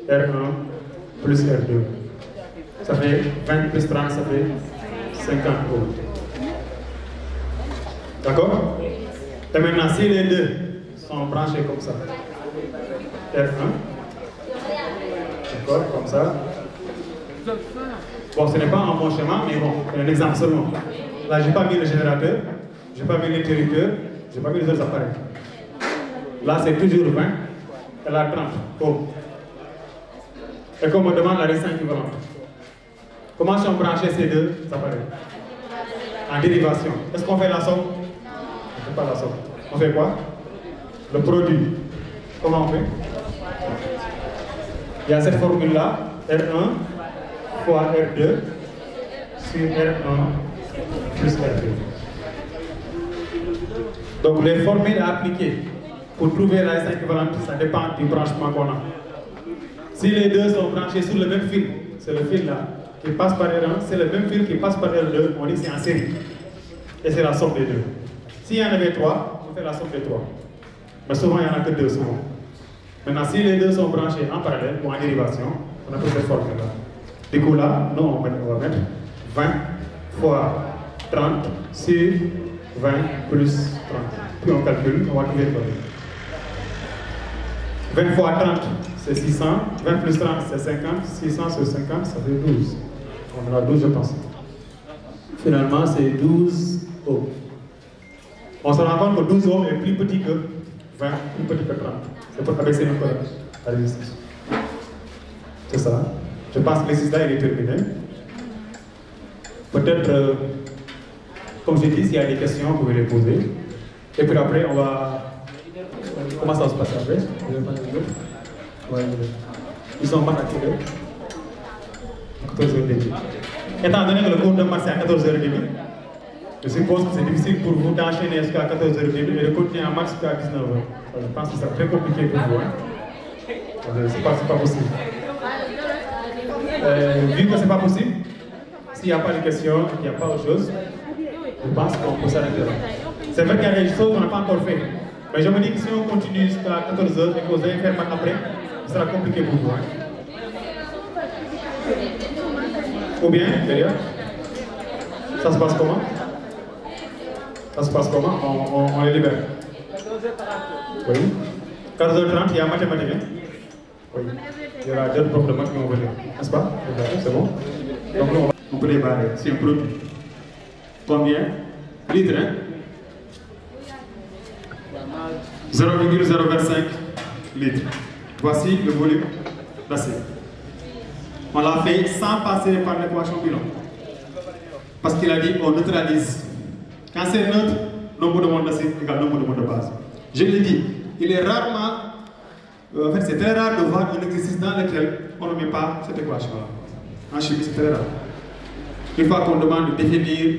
R1 plus R2. Ça fait 20 plus 30, ça fait 50 ohms. D'accord? Et maintenant, si les deux sont branchés comme ça, R1, d'accord, comme ça. Bon, ce n'est pas un bon schéma, mais bon, un exemple seulement. Là, je n'ai pas mis le générateur, je n'ai pas mis l'interrupteur, je n'ai pas mis les autres appareils. Là, c'est toujours 20, et là, 30 ohms. Et qu'on me demande la résistance équivalente. Comment sont branchés ces deux appareils? En dérivation. Est-ce qu'on fait la somme? On ne fait pas la somme. On fait quoi? Le produit. Comment on fait? Il y a cette formule-là, R1 fois R2 sur R1 plus R2. Donc les formules à appliquer pour trouver la résistance équivalente, ça dépend du branchement qu'on a. Si les deux sont branchés sur le même fil, c'est le fil là qui passe par R1, c'est le même fil qui passe par R2, on dit que c'est en série. Et c'est la somme des deux. S'il y en avait 3, on fait la somme des 3. Mais souvent il n'y en a que 2 souvent. Maintenant, si les deux sont branchés en parallèle ou en dérivation, on a pris cette formule-là. Du coup là, nous on va mettre 20 fois 30 sur 20 plus 30. Puis on calcule, on va trouver le valeur. 20 fois 30, c'est 600. 20 plus 30, c'est 50. 600 sur 50, ça fait 12. On aura 12, je pense. Finalement, c'est 12 ohms. On se rend compte que 12 ohms est plus petit que 20, plus petit que 30. C'est pour abaisser un peu la résistance. C'est ça. Je pense que l'exercice là il est terminé. Peut-être, comme je dis, s'il y a des questions, vous pouvez les poser. Et puis après, on va... Comment ça se passe après? Ouais. Ils sont pas activés. 14h30. Étant donné que le cours de maths est à 14h30, je suppose que c'est difficile pour vous d'enchaîner jusqu'à 14h30 et de continuer en maths jusqu'à 19h. Je pense que c'est très compliqué pour vous. Hein? C'est pas possible. Vu que c'est pas possible, s'il n'y a pas de questions, il n'y a pas autre chose, je pense qu'on peut s'arrêter là. C'est vrai qu'il y a des choses qu'on n'a pas encore fait. Mais je me dis que si on continue jusqu'à 14h et que vous allez faire maths après, ce sera compliqué pour vous. Hein? Ou bien, derrière, ça se passe comment? Ça se passe comment? On les libère. Oui. 14h30, il y a mathématiques. Hein? Oui. Il y aura d'autres profs de maths qui vont venir. N'est-ce pas? C'est bon? Donc nous, on peut les barrer. C'est un produit. Combien? Litres, hein? 0,025 litres. Voici le volume d'acier. On l'a fait sans passer par l'équation bilan. Parce qu'il a dit on neutralise. Quand c'est neutre, nombre de moles d'acier égale nombre de moles de base. Je l'ai dit, il est rarement, en fait c'est très rare de voir un exercice dans lequel on ne met pas cette équation-là. En chimie, c'est très rare. Une fois qu'on demande de définir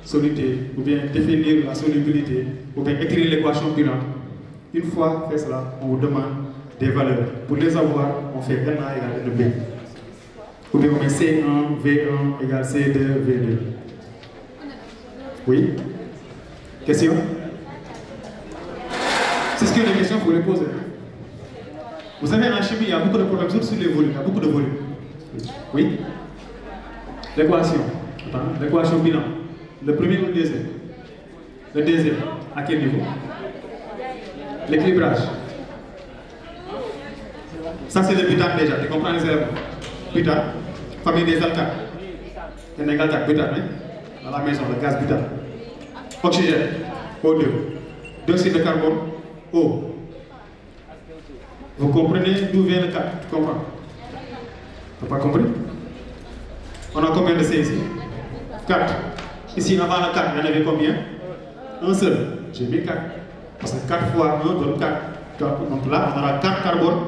solidité, ou bien définir la solubilité, ou bien écrire l'équation bilan, une fois fait cela, on vous demande des valeurs. Pour les avoir, on fait NA égale NB. Ou bien on met C1, V1 égale C2, V2. Oui? Question? C'est ce que les questions, vous les posez. Vous savez, en chimie, il y a beaucoup de problèmes sur les volumes. Il y a beaucoup de volumes. Oui? L'équation. L'équation bilan. Le premier ou le deuxième? Le deuxième, à quel niveau? L'équilibrage. Ça, c'est le butane déjà. Tu comprends les éléments? Butane, famille des alcanes. Un égal 4 butane, hein? Dans la maison, le gaz butane. Oxygène, O2. Dioxyde de carbone, O. Vous comprenez d'où vient le 4? Tu comprends? Tu n'as pas compris? On a combien de C ici? 4. Ici, avant le 4, il y en avait combien? Un seul. J'ai mis 4. Parce que 4 fois 1 donne 4. Donc là, on aura 4 carbones.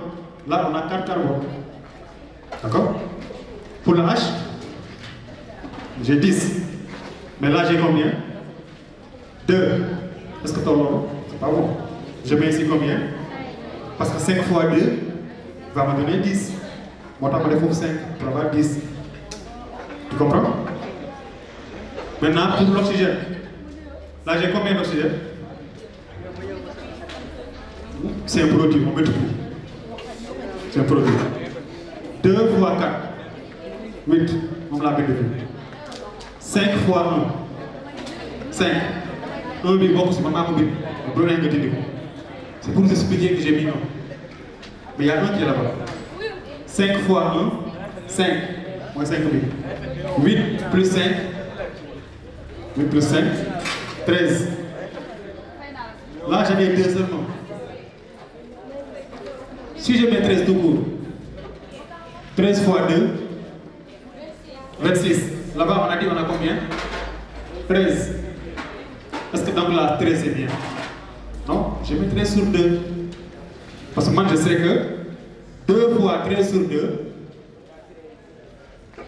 Là, on a 4 carbones. D'accord? Pour le H, j'ai 10. Mais là, j'ai combien? 2. Est-ce que tu as l'ordre? C'est pas bon. Je mets ici combien? Parce que 5 fois 2 va me donner 10. Moi, je vais 5 pour avoir 10. Tu comprends? Maintenant, pour l'oxygène. Là, j'ai combien d'oxygène? C'est un produit, on multiplie. C'est un produit. 2 fois 4. 8. On l'a bien vu. 5 fois 1. 5. 1 bi bokk si maman mu bind. C'est pour vous expliquer que j'ai mis 1. Mais il y a un qui est là-bas. 5 fois 1, 5. Moins 5 bi. 8 plus 5. 8 plus 5. 13. Là, j'ai mis 2 seulement. Si je mets 13 tout court, 13 fois 2, 26. Là-bas, on a dit on a combien? 13. Est-ce que donc là, 13 c'est bien? Non, je mets 13 sur 2. Parce que moi, je sais que 2 fois 13 sur 2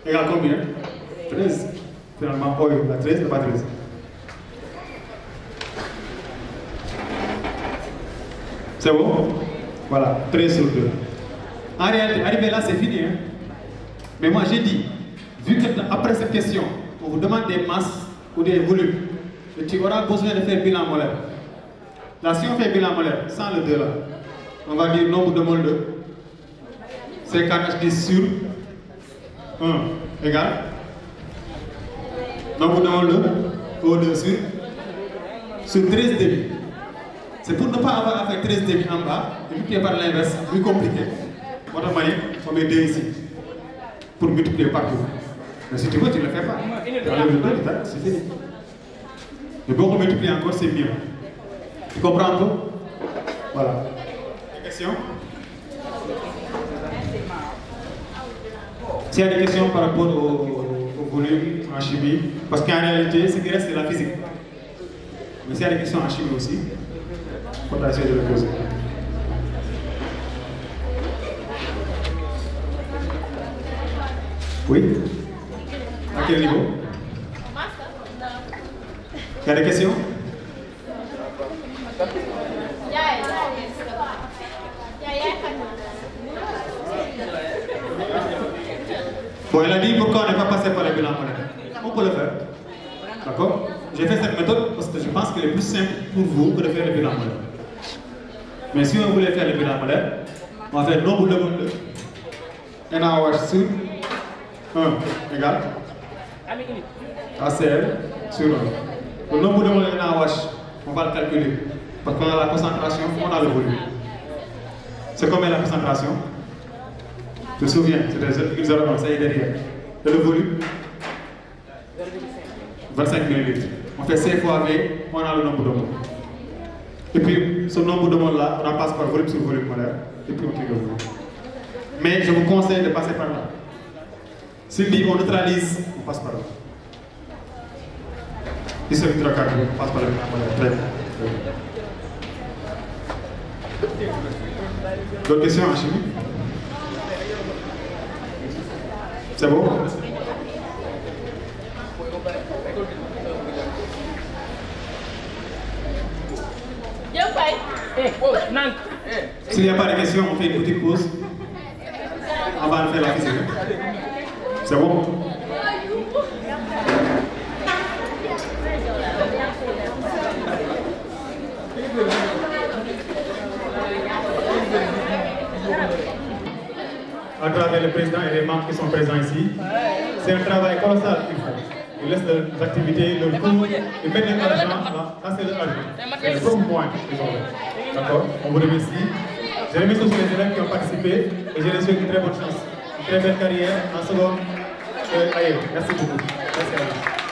égale combien? 13. Finalement, oh, la 13 n'est pas 13. C'est bon? Voilà, 13 sur 2. En réalité, arrivé là, c'est fini. Hein? Mais moi, j'ai dit, vu qu'après cette question, on vous demande des masses ou des volumes, et tu auras besoin de faire bilan molaire. Là, si on fait bilan molaire, sans le 2 là, on va dire nombre de moles de 50H10 sur 1 égale nombre de moles de O2 sur 13 demi. C'est pour ne pas avoir à faire 13 demi en bas, et multiplier par l'inverse, plus compliqué. On met 2 ici, pour multiplier partout. Mais si tu veux, tu ne le fais pas. Tu enlèves le 2, c'est fini. Mais bon, on multiplie encore, c'est mieux. Tu comprends un peu? Voilà. Des questions? S'il y a des questions par rapport au volume, en chimie, parce qu'en réalité, ce qui reste, c'est la physique. Mais s'il y a des questions en chimie aussi, il faudra essayer de les poser. Oui? À quel niveau? Il y a des questions? Bon, elle a dit pourquoi on n'est pas passé par le bilan modèle. On peut le faire. D'accord? J'ai fait cette méthode parce que je pense qu'elle est plus simple pour vous que de faire le bilan modèle. Mais si on voulait faire le bilan modèle, on va faire nombre de monde NaOH sur 1 égale ACl sur 1. Le nombre de moles NaOH, on va le calculer. Parce qu'on a la concentration, on a le volume. C'est combien la concentration? Je me souviens, c'était 0,01, ça y est derrière. Et le volume? 25 ml. On fait C fois V, on a le nombre de moles. Et puis, ce nombre de moles-là, on en passe par volume sur volume molaire. Et puis on tire le volume. Mais je vous conseille de passer par là. S'il dit on neutralise, on passe par là. Si c'est hydrocarbure, on passe par le bilan molaire. Très bien. D'autres questions en chimie? C'est bon? S'il n'y a pas de questions, on fait une petite pause. On va faire la physique. C'est bon? À travers le président et les membres qui sont présents ici, c'est un travail colossal qu'il faut. Ils laissent leurs activités, leurs cours, ils mettent de l'argent, ça c'est le argent. C'est le premier point qu'ils ont fait. D'accord? On vous remercie. Je remercie aussi les élèves qui ont participé et je les souhaite une très bonne chance, une très belle carrière en seconde et ailleurs. Merci beaucoup. Merci à vous.